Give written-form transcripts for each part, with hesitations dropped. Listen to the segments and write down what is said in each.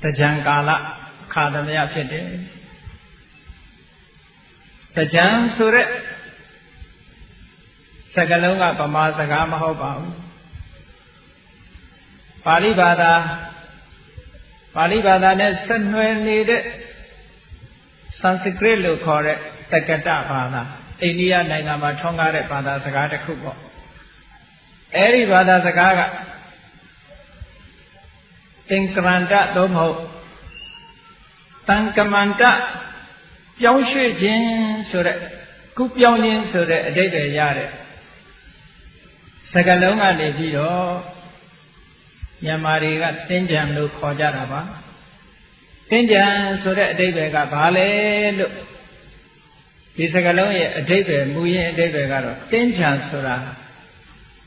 Tajan Kala Kadamya Fede Tajan Sure Sagalunga Pama Sagama Hoba Pali Bada ne Sanwe needed Sanskrit look correct Takata Bada India Nangama Tonga Bada Sagata Kubo Eri Bada Sagaga Tinkranta Domho Tankamanta Yongshu Jin Sure Kupyonin Sure Dede Yare Sagalunga de Viro Yamariga Tinjan look Hojaraba Tinjan Sure Debega Bale look Isagalonga Debe Muye Debegaro Tinjan Sura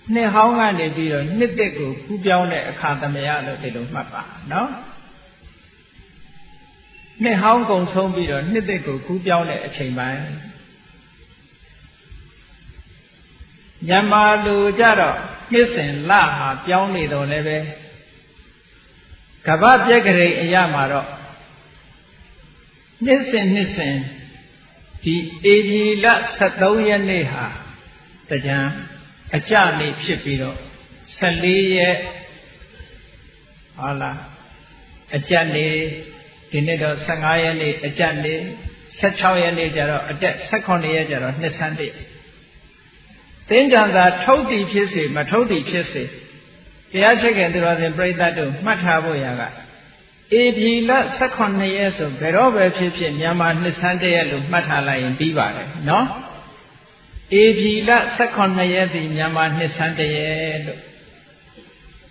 Ne Honga de Viro Nipego Kupyone Akadamia Lotilo Mapa no Ne Hong Kong Song Viro Nipego Kupyone a chamber Yamalu Jaro Listen La Pioni do Leve Kabab Yagre Yamaro Listen The Evila Satoya Neha Tajam A Jani Shipiro Saliye Allah A Jani Dinedo Sangayani A Jani Sachayani Jaro A Sakonia Jaro Nisandi Tinjans are totally pissy, but totally pissy. The Achagan was in Bradado, Mataboyaga. If ye let second years of Verover Pippin, Yama Nisande, Matala in Biva, no? If ye let second years in Yama Nisande,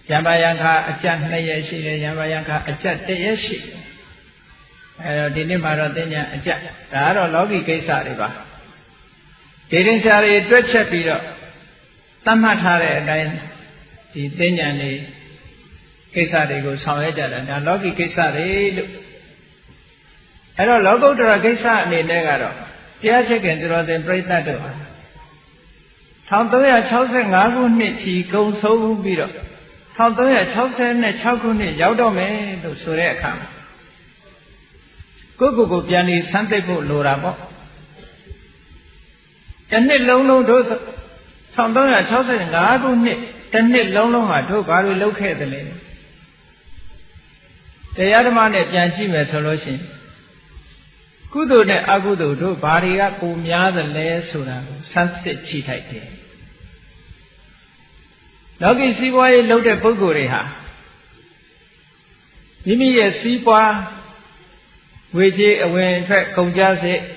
Yamayanka, a Jan Nayashi, Yamayanka, a Jet Dayashi. Dinimaradina, a Jet, the other Logi Kesariba. Didn't say a stretch up it up. Tamatare and the Dinyani Kesari goes however, and a logi Kesari. I don't logo to a Kesa and a negaro. The Achagan was in Bradado. Tantoya Chausen Agunit, he goes so beat up. Tantoya Chausen and Chakuni, Yaudome, to Sureka. Go Piani Santepo Lorabo. And it long to something I told in Agunit, and it long I took I will locate the lady. The other man at Yanjima solution. Kudo ne Agudo do Baria Pumia the lay Sura, sunset cheetah. Logi see why loaded Buguriha. Mimi a seapoa, which away in fact Konjaze.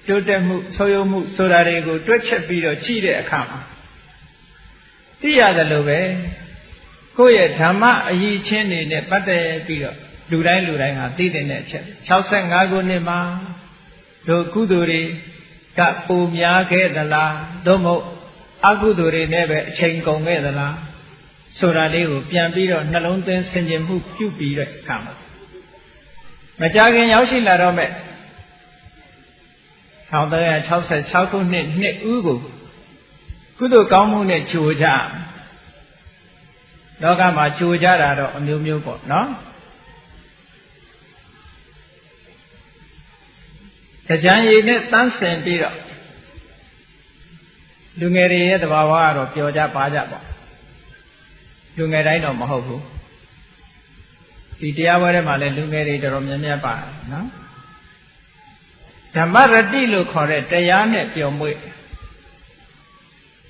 Soyomu so that they go to a bit of cheated account. The other love, Koya Tama, ye chin in it, but the beer, Lurai, did in it. Chausan Agonema, Do Kuduri, Kapu Miake the la, Domo, Aguduri never chain gong the la, so that they will be a bit of Nalontan sending who you be come. Majagan Yashi Larome. How the house had Chauko Nit Ugo. Kudo Gamu Chuja. Dogama Chuja on New Mupo, no? The Jani net dancing and beat up. Lungeri the Bawa or Pioja Pajaba. Lungerai no Mahobu. The Diaware Male Lungeri the Romania Bar, no? Tamaradi look correct, Diane Piomwe.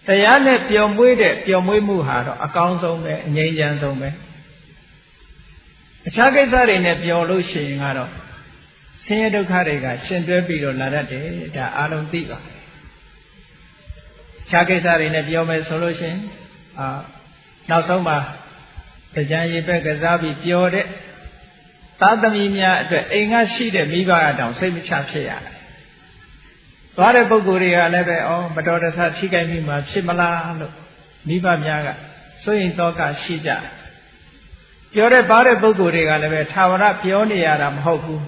Diane Piomwe, Piomwe Muharo, accounts on me, Nyanjans on me. The Chagas are in a Piolushi, Haro. Senator Kariga, Shendrepiro Larade, the Alon Diva. Chagas are in a Piome solution. Now, Soma, the Jani Begazabi Piore. Tadamia, the Enga sheet of Miva down, same chapsia. Vare Boguria leve, oh, but daughters had Chikamima, Shimala, Miva Miaga, so in Toka Shija. Piore Bare Boguria leve, Tawara Pionia, Hoku.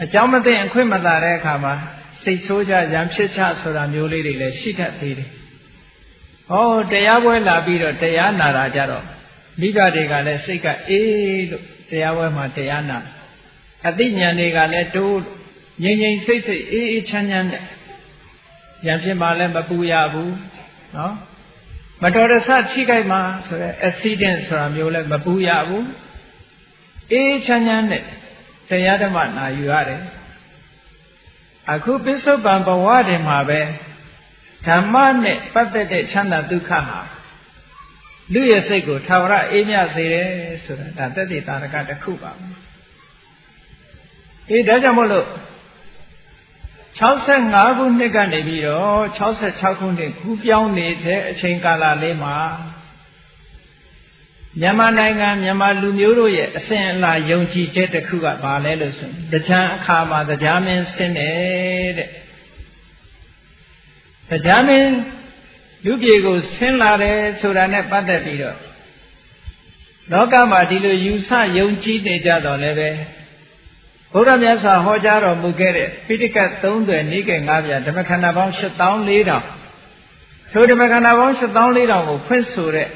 A Jamate and Quimada Kama, say Soja, Yamchicha, so that new lady, Shita Lady. Oh, Deyawe Labiro, Deyana Rajaro. Miga de Gale Sika, တရားဝဲမှာတရားနာအသိဉာဏ်တွေကလည်းတိုးငြိမ်ငြိမ်စိတ်စိတ်အေးအေးချမ်းချမ်းနဲ့ဉာဏ်ဖြစ်မှလည်းမပူရဘူးနော်မတော်တဆထိခိုက်မှဆိုရဲ accident ဆိုတာမျိုးလည်းမပူရဘူးအေးချမ်းချမ်းနဲ့တရားဓမ္မနာယူရတယ်အခုပိဿုပန်ဘဝတည်းမှာပဲဓမ္မနဲ့ပတ်သက်တဲ့ချမ်းသာဒုက္ခဟာလူရဲ့စိတ်ကိုထာဝရအေးမြစေတယ်ဆိုတာဒါသက်သေသာရကတစ်ခုပါဒါကြောင့်မို့လို့65ခုနှစ်ကနေပြီးတော့66ခုနှစ်ကူးပြောင်းနေတဲ့အချိန်ကာလလေးမှာမြန်မာနိုင်ငံမြန်မာလူမျိုးတို့ရဲ့အစဉ်အလာယုံကြည်ချက်တစ်ခုကဘာလဲလို့ဆိုရင်တရားအခါမှာတရားမင်းဆင်းတယ်တဲ့တရားမင်းလူပြေကိုဆင်းလာတယ်ဆိုတာနဲ့ပတ်သက်ပြီးတော့လောကမှာဒီလိုယူဆယုံကြည်နေကြတော့လည်းပဲဘုရားမြတ်စွာဟောကြားတော်မူခဲ့တဲ့ပိဋကတ်3သွယ်နိကေ9ပြဓမ္မခန္ဓာပေါင်း84,000ထိုဓမ္မခန္ဓာပေါင်း84,000ကိုဖွင့်ဆိုတဲ့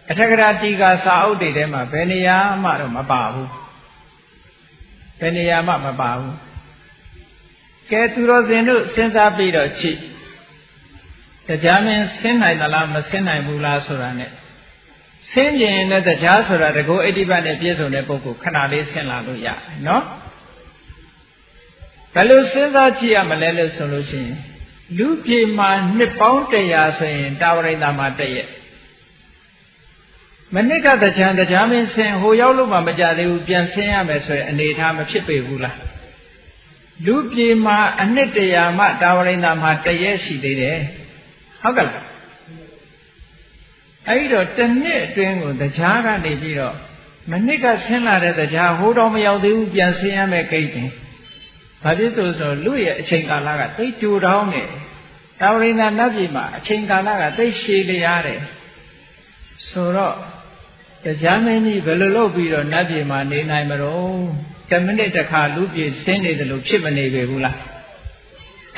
အထက်ကရာတီကာစာအုပ်တွေထဲမှာဘယ်နေရာမှတော့မပါဘူးဘယ်နေရာမှမပါဘူးကဲသူတော်စင်တို့စဉ်းစားပြီးတော့ကြည့်တရားမင်းဆင်းနိုင်သလားမဆင်းနိုင်ဘူးလားဆိုတာ ਨੇ ဆင်းရင်လည်းတရားဆိုတာတကောအဋ္ဌိပတ်နဲ့ပြည့်စုံတဲ့ပုဂ္ဂိုလ်ခဏလေးဆင်းလာလို့ရတယ်နော်ဘယ်လိုစဉ်းစားကြည့်ရမလဲလို့ဆိုလို့ရှိရင်လူပြေမှာနှစ်ပေါင်း100ဆိုရင်တာဝရိန္ဒာမှာ1ရက်မနစ်ကတရားမင်းဆင်းဟိုရောက်လို့မှမကြသေးဘူးပြန်ဆင်းရမယ်ဆိုရင်အနေထားမဖြစ်ပေဘူးလားလူပြေမှာအနှစ်100မှတာဝရိန္ဒာမှာ1ရက်ရှိသေးတယ်ဟုတ်ကဲ့အဲ့တော့တစ်နှစ်အတွင်းကိုတရားကနေပြီးတော့မနစ်ကဆင်းလာတဲ့တရားဟိုတော့မရောက်သေးဘူးပြန်ဆင်းရမယ်ကိစ္စဘာဖြစ်လို့ဆိုလူရဲ့အချိန်ကာလကသိကြိုတောင်းနေတာဝရိန္ဒာနတ်ပြည်မှာအချိန်ကာလကသိရှည်လျားတယ်ဆိုတော့တရားမင်းကြီးဘယ်လိုလုပ်ပြီးတော့နတ်ပြည်မှာနေနိုင်မလို့တစ်မိနစ်တစ်ခါလူပြည်ဆင်းနေတယ်လို့ဖြစ်မနေပေဘူးလား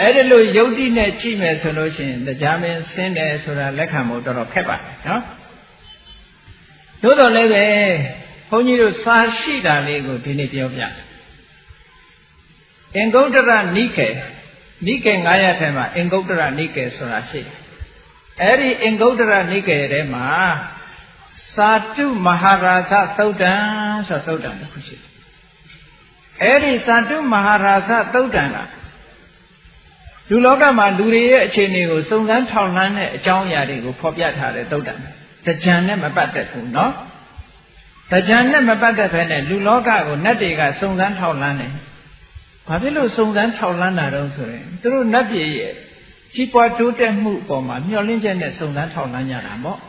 အဲ့ဒါလို့ယုတ်တိနဲ့ကြည့်မယ်ဆိုလို့ရှိရင်တရားမင်းဆင်းတယ်ဆိုတာလက်ခံဖို့တော်တော်ခက်ပါတယ်နော်သို့တော်လည်းပဲဘုန်းကြီးတို့စာရှိတာလေးကိုဒီနေ့ပြောပြအင်္ဂုတ္တရနိကေ900ထဲမှာအင်္ဂုတ္တရနိကေဆိုတာရှိတယ်အဲ့ဒီအင်္ဂုတ္တရနိကေထဲမှာသာတုမဟာရာဇသုတ်တံဆိုသုတ်တံတစ်ခုရှိတယ်အဲ့ဒီသာတုမဟာရာဇသုတ်တံကလူလောကမှာလူတွေရဲ့အခြေအနေကိုစုံစမ်းထောက်လှမ်းတဲ့အကြောင်းအရာတွေကိုဖော်ပြထားတဲ့သုတ်တံတရားနဲ့မပတ်သက်ဘူးနော်တရားနဲ့မပတ်သက်ဘဲနဲ့လူလောကကိုနတ်တွေကစုံစမ်းထောက်လှမ်းတယ်ဘာဖြစ်လို့စုံစမ်းထောက်လှမ်းတာတော့ဆိုရင်သူတို့နတ်ပြည်ရဲ့ကြီးပွားတိုးတက်မှုအပေါ်မှာမျှော်လင့်ချက်နဲ့စုံစမ်းထောက်လှမ်းကြတာပေါ့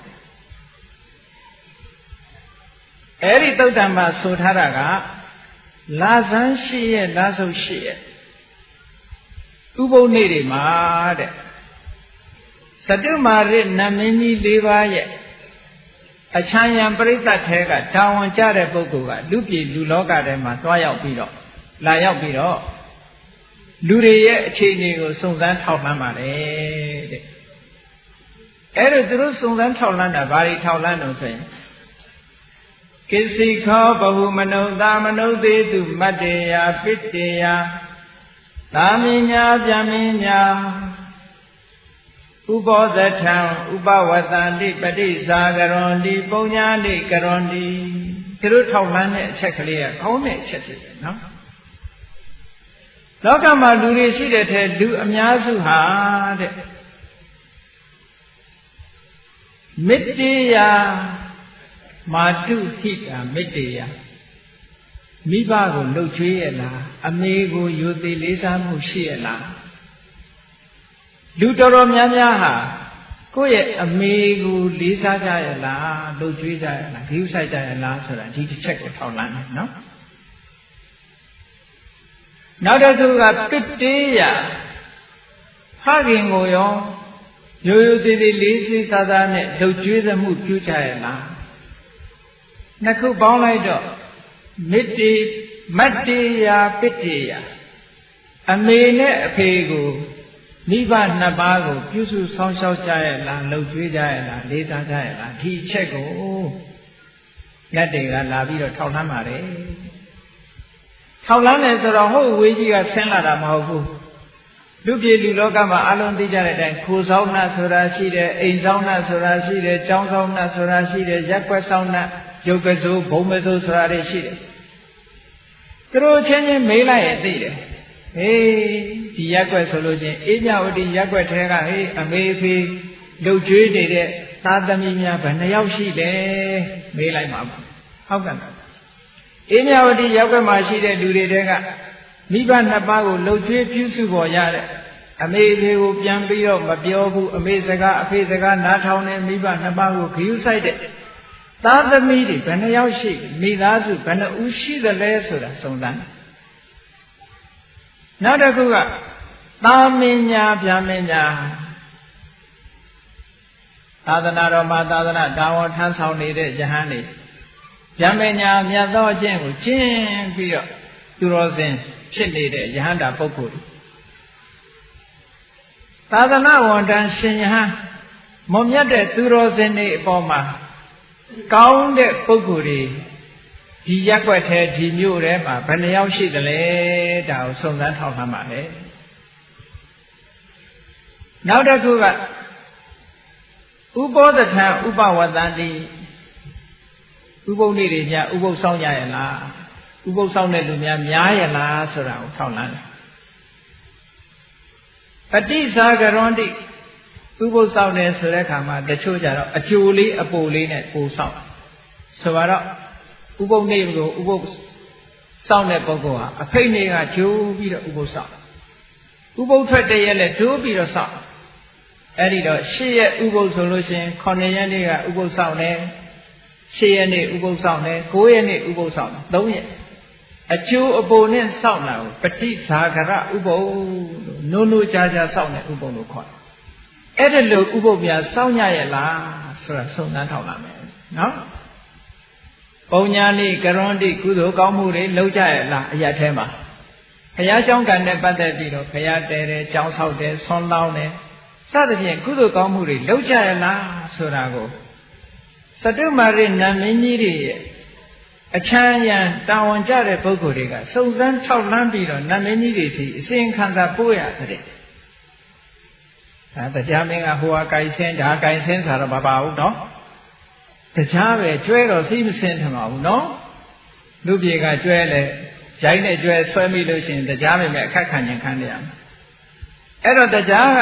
အဲ့ဒီသုတ်တံမှာဆိုထားတာကလာဇန်းရှိရဲ့လာဆုပ်ရှိရဲ့ဥပုပ်နေ့တွေမှာတဲ့သတုမာရနတ်မင်းကြီး၄ပါးရဲ့အချမ်းရံပရိသတ်ထဲကတာဝန်ကျတဲ့ပုဂ္ဂိုလ်ကလူပြည်လူလောကထဲမှာသွားရောက်ပြီးတော့လာရောက်ပြီးတော့လူတွေရဲ့အခြေအနေကိုစုံစမ်းထောက်လှမ်းပါတယ်တဲ့အဲ့ဒါသူတို့စုံစမ်းထောက်လှမ်းတာဘာတွေထောက်လှမ်းလို့ဆိုရင်ကိစီခောဘဟုမနုဿာမနုသေတုမတ္တေယပိတ္တေယသာမင်ညာဗျမင်ညာဥပောသထံဥပဝတ္တန္တိပฏิစာကရွန်တိပုံညာတိကရွန်တိသူတို့ထောက်လှမ်းတဲ့အချက်ကလေးကကောင်းတဲ့အချက်ဖြစ်တယ်နော်လောကမှာလူတွေရှိတဲ့ထဲလူအများစုဟာတဲ့မေတ္တေယမာတုဟိတာမေတ္တေယမိဘကိုလှုပ်ကြွေးရလားအမေကိုယိုသေးလေးစားမှုရှိရလားလူတော်တော်များများဟာကိုယ့်ရဲ့အမေကိုလေးစားကြရလားလှုပ်ကြွေးကြရလားဂရုစိုက်ကြရလားဆိုတာဒီတစ်ချက်ကိုထောက်လှမ်းတယ်နော်နောက်တစ်ခုကပစ်တေးရဖခင်ကိုရောရိုးရိုးသေးသေးလေးလေးစားစားနဲ့လှုပ်ကြွေးသမှုပြုကြရလားနှစ်ခုပေါင်းလိုက်တော့မေတ္တေမတ္တေယပစ်တေယအမေနဲ့အဖေကိုမိဘနှစ်ပါးကိုပြုစုဆောင်းရှောက်ကြရလားလှုပ်ကြွေးကြရလားလေးစားကြရလားဒီအချက်ကို နတ်တွေကလာပြီးတော့ထောက်လှမ်းပါတယ်ထောက်လှမ်းတယ်ဆိုတော့ဟုတ်ဝေကြီးကဆင်းလာတာမဟုတ်ဘူးလူပြည်လူလောကမှာအလုံးသိကြတဲ့အတိုင်းခိုးဆောင်နှတ်ဆိုတာရှိတယ်အိမ်ဆောင်နှတ်ဆိုတာရှိတယ်ကျောင်းဆောင်နှတ်ဆိုတာရှိတယ်ရက်ွက်ဆောင်နှတ်ရုပ်ကစိုးဘုံမစိုးဆိုတာတွေရှိတယ်သူတို့ချင်းချင်းမေးလိုက်ရင်သိတယ်ဟေးဒီရက်ွက်ဆိုလို့ချင်းအေးမြဝတီရက်ွက်ထဲကဟေးအမေဖေးလှုပ်ကြွေးနေတဲ့သားသမီးများဘယ်နှယောက်ရှိတယ်မေးလိုက်မှာဟုတ်ကဲ့အေးမြဝတီရက်ွက်မှာရှိတဲ့လူတွေတဲကမိဘနှစ်ပါးကိုလှုပ်ကြွေးပြုစုပေါ်ရတဲ့အမေဖေကိုပြန်ပြီးတော့မပြောဘူးအမေစကားအဖေစကားနားထောင်နေမိဘနှစ်ပါးကိုဂရုစိုက်တဲ့သားသမီးတွေဘယ်နှယောက်ရှိမိသားစုဘယ်နှဦးရှိသလဲဆိုတာစုံစမ်းနောက်တစ်ခုကသာမင်ညာဗျာမင်ညာသာသနာတော်မှာသာသနာတာဝန်ထမ်းဆောင်နေတဲ့ယဟန်တွေဗျာမင်ညာမြတ်သောအကျင့်ကိုကျင့်ပြီးတော့သူတော်စင်ဖြစ်နေတဲ့ယဟန္တာပုဂ္ဂိုလ်သာသနာဝန်ထမ်းရှင်ယဟန်မွန်မြတ်တဲ့သူတော်စင်တွေအပေါ်မှာကောင်းတဲ့ပုဂ္ဂိုလ်တွေဒီရက်ွက်ထဲဒီမြို့ထဲမှာဘယ်နှယောက်ရှိသလဲဒါကိုစုံစမ်းထောက်လှမ်းပါလေနောက်တစ်ခုကဥပောသထံဥပဝတ္တတိဥပုပ်နေ့တွေများဥပုပ်ဆောင်ကြရလားဥပုပ်ဆောင်တဲ့လူများများရလားဆိုတာကိုထောက်လှမ်းတယ်ပฏิစာကရွန်တိဥပုပ်ဆောင်တယ်ဆိုတဲ့အခါမှာတချို့ကြတော့အကျိုးလေးအပိုလေးနဲ့ပိုဆောင်ဆိုတော့ဥပုပ်နေ့ကိုဥပုပ်ဆောင်တဲ့ပုဂ္ဂိုလ်ဟာအဖိတ်နေ့ကဂျိုးပြီးတော့ဥပုပ်ဆောင်ဥပုပ်ထွက်တဲ့ရက်လည်းဂျိုးပြီးတော့ဆောင်အဲ့ဒီတော့၈ရက်ဥပုပ်ဆိုလို့ရှိရင်9ရက်နေ့ကဥပုပ်ဆောင်တယ်၈ရက်နေ့ဥပုပ်ဆောင်တယ်9ရက်နေ့ဥပုပ်ဆောင်တယ်3ရက်အကျိုးအပိုနဲ့စောင့်တာကိုပฏิစာကရဥပုပ်လို့နိုးနိုးကြားကြားစောင့်တဲ့ဥပုပ်လို့ခေါ်တယ်။အဲ့ဒါလို့ဥပုပ်များစောင့်ရရဲ့လားဆိုတာစုံစမ်းထောက်လာမယ်နော်။ပုံညာလေးကရွန်တိကုသိုလ်ကောင်းမှုတွေလုပ်ကြရဲ့လားအရာထဲမှာဘုရားကျောင်းကံနဲ့ပတ်သက်ပြီးတော့ဘုရားတဲတယ်ကျောင်းဆောက်တယ်ဆွမ်းလောင်းတယ်စသဖြင့်ကုသိုလ်ကောင်းမှုတွေလုပ်ကြရဲ့လားဆိုတာကိုစတုမာရိနတ်မင်းကြီးတွေရဲ့အချမ်းရံတာဝန်ကျတဲ့ပုဂ္ဂိုလ်တွေကစုံစမ်းထောက်လှမ်းပြီးတော့နတ်မင်းကြီးတွေစီအစဉ်ခံစာပို့ရတဲ့ဒါတရားမင်းကဟိုဟာကြိုင်ဆင်းဒါကြိုင်ဆင်းဆိုတော့မပါဘူးနော်တရားပဲကျွဲတော့သိမစင်းထမှာဘူးနော်လူပြေကကျွဲလဲရိုင်းနဲ့ကျွဲဆွဲမိလို့ရှိရင်တရားပဲမဲ့အခက်ခံရင်ခံရမယ်အဲ့တော့တရားက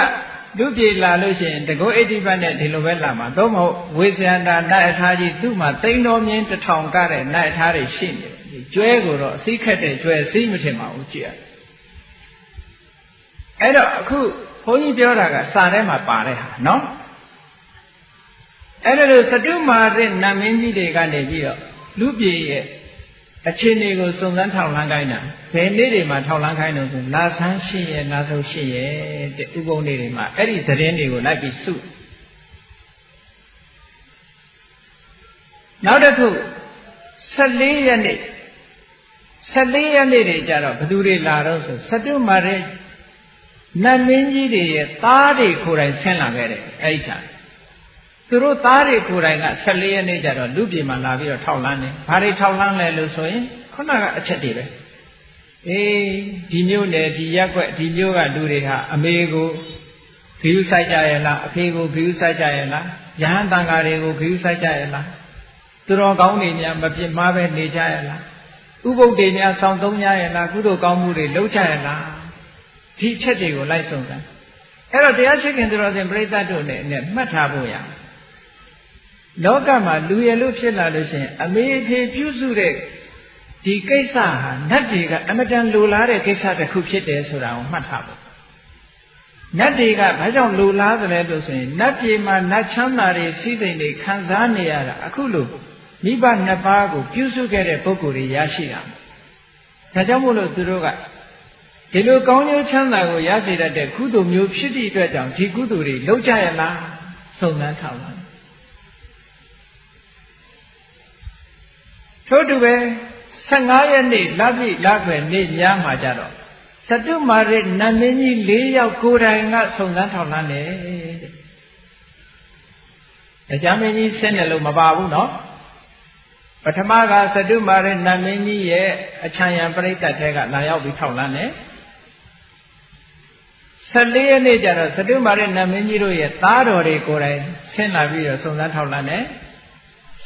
လူပြေလာလို့ရှိရင်တကော80ဘတ်နဲ့ဒီလိုပဲလာမှာသို့မဟုတ်ဝေဇယန္တာနတ်အထာကြီးသူ့မှာသိန်းတော်မြင်း1000ကတဲ့နတ်အထာတွေရှိနေတယ်ကျွဲကိုတော့အစိခက်တဲ့ကျွဲစိမထင်ပါဘူးကြည့်ရအဲ့တော့အခုဘုန်းကြီးပြောတာကစာထဲမှာပါတဲ့ဟာနော်အဲ့ဒါလို့စတုမာရနတ်မင်းကြီးတွေကနေပြီးတော့လူပြေရဲ့အခြေအနေကိုစုံစမ်းထောက်လှမ်းခိုင်းတာဘယ်နေ့တွေမှာထောက်လှမ်းခိုင်းလို့ဆိုလာဆန်းရှိရဲ့လာဆုံးရှိရဲ့တဲ့ဥပုံနေ့တွေမှာအဲ့ဒီသတင်းတွေကိုလိုက်ပြီးစုနောက်တစ်ခု14ရက်နေ့တွေကြတော့ဘယ်သူတွေလာတော့ဆိုစတုမာရနတ်မင်းကြီးတွေရဲ့သားတွေကိုယ်တိုင်ဆင်းလာခဲ့တယ်အဲ့ဒီခါသူတို့သားတွေကိုယ်တိုင်က14ရက်နေ့ကျတော့လူပြည်မှာလာပြီးတော့ထောက်လှမ်းတယ်။ဘာတွေထောက်လှမ်းလဲလို့ဆိုရင်ခုနကအချက်တွေပဲ။အေးဒီမျိုးနဲ့ဒီရက်ွက်ဒီမျိုးကလူတွေဟာအမေကိုဂရုစိုက်ကြရဲ့လားအဖေကိုဂရုစိုက်ကြရဲ့လားယဟန်တန်ဃာတွေကိုဂရုစိုက်ကြရဲ့လားသူတော်ကောင်းတွေများမပြစ်မှားပဲနေကြရဲ့လားဥပုပ်တွေများဆောင်သုံးကြရဲ့လားကုသိုလ်ကောင်းမှုတွေလုပ်ကြရဲ့လားဒီအချက်တွေကိုလိုက်စုံစမ်းအဲ့တော့တရားရှိခင်သူတော်စင်ပြိဿတ်တို့နဲ့မှတ်ထားဖို့ရလောကမှာလူရလို့ဖြစ်လာလို့ရှိရင်အမေအဖေပြုစုတဲ့ဒီကိစ္စဟာနတ်တွေကအမတန်လိုလားတဲ့ကိစ္စတစ်ခုဖြစ်တယ်ဆိုတာကိုမှတ်ထားဖို့နတ်တွေကဘာကြောင့်လိုလားသလဲလို့ဆိုရင်နတ်ပြည်မှာနတ်ချမ်းသာတွေစီးစိမ်တွေခံစားနေရတာအခုလိုမိဘနှစ်ပါးကိုပြုစုခဲ့တဲ့ပုဂ္ဂိုလ်တွေရရှိတာဒါကြောင့်မို့လို့သူတို့ကဒီလိုကောင်းကျိုးချမ်းသာကိုရစေတတ်တဲ့ကုသိုလ်မျိုးဖြစ်သည့်အတွက်ကြောင့်ဒီကုသိုလ်တွေလုပ်ကြရလားစုံစမ်းထောက်ပါထို့တူပဲ15ရက်နေ့လပြည့်လခွဲနေ့ညမှာကြတော့စတုမာရနတ်မင်းကြီး4ယောက်ကိုယ်တိုင်ကစုံစမ်းထောက်လှမ်းတယ်တဲ့တရားမင်းကြီးဆင်းတယ်လို့မပါဘူးနော် ပထမကသတုမာရနတ်မင်းကြီးရဲ့အချမ်းရံပရိသတ်ထဲကလာရောက်ပြီးထောက်လန်းတယ်14ရက်နေ့ကျတော့သတုမာရနတ်မင်းကြီးတို့ရဲ့သားတော်တွေကိုယ်တိုင်ဆင်းလာပြီးတော့စုံစမ်းထောက်လန်းတယ်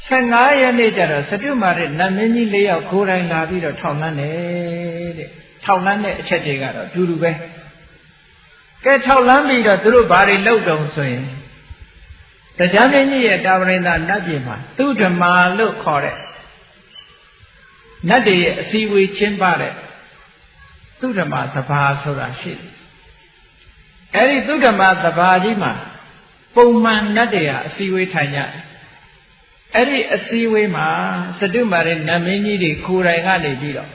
15ရက်နေ့ကျတော့သတုမာရနတ်မင်းကြီး4ယောက်ကိုယ်တိုင်လာပြီးတော့ထောက်လန်းတယ်တဲ့ထောက်လန်းတဲ့အချက်တွေကတော့အတူတူပဲကဲထောက်လန်းပြီးတော့သူတို့ဘာတွေလုပ်တုံဆိုရင်တရားမင်းကြီးရဲ့တာဝရိန္ဒနတ်ပြည်မှာသူဓမ္မာလို့ခေါ်တဲ့နတ်တွေရဲ့အစည်းအဝေးကျင်းပတဲ့သူဓမ္မာစဘာဆိုတာရှိတယ်အဲဒီသူဓမ္မာစဘာကြီးမှာပုံမှန်နတ်တွေဟာအစည်းအဝေးထိုင်ကြတယ်အဲ့ဒီအစည်းအဝေးမှာသတုမာရနတ်မင်းကြီးတွေကိုယ်တိုင်ကနေပြီးတော့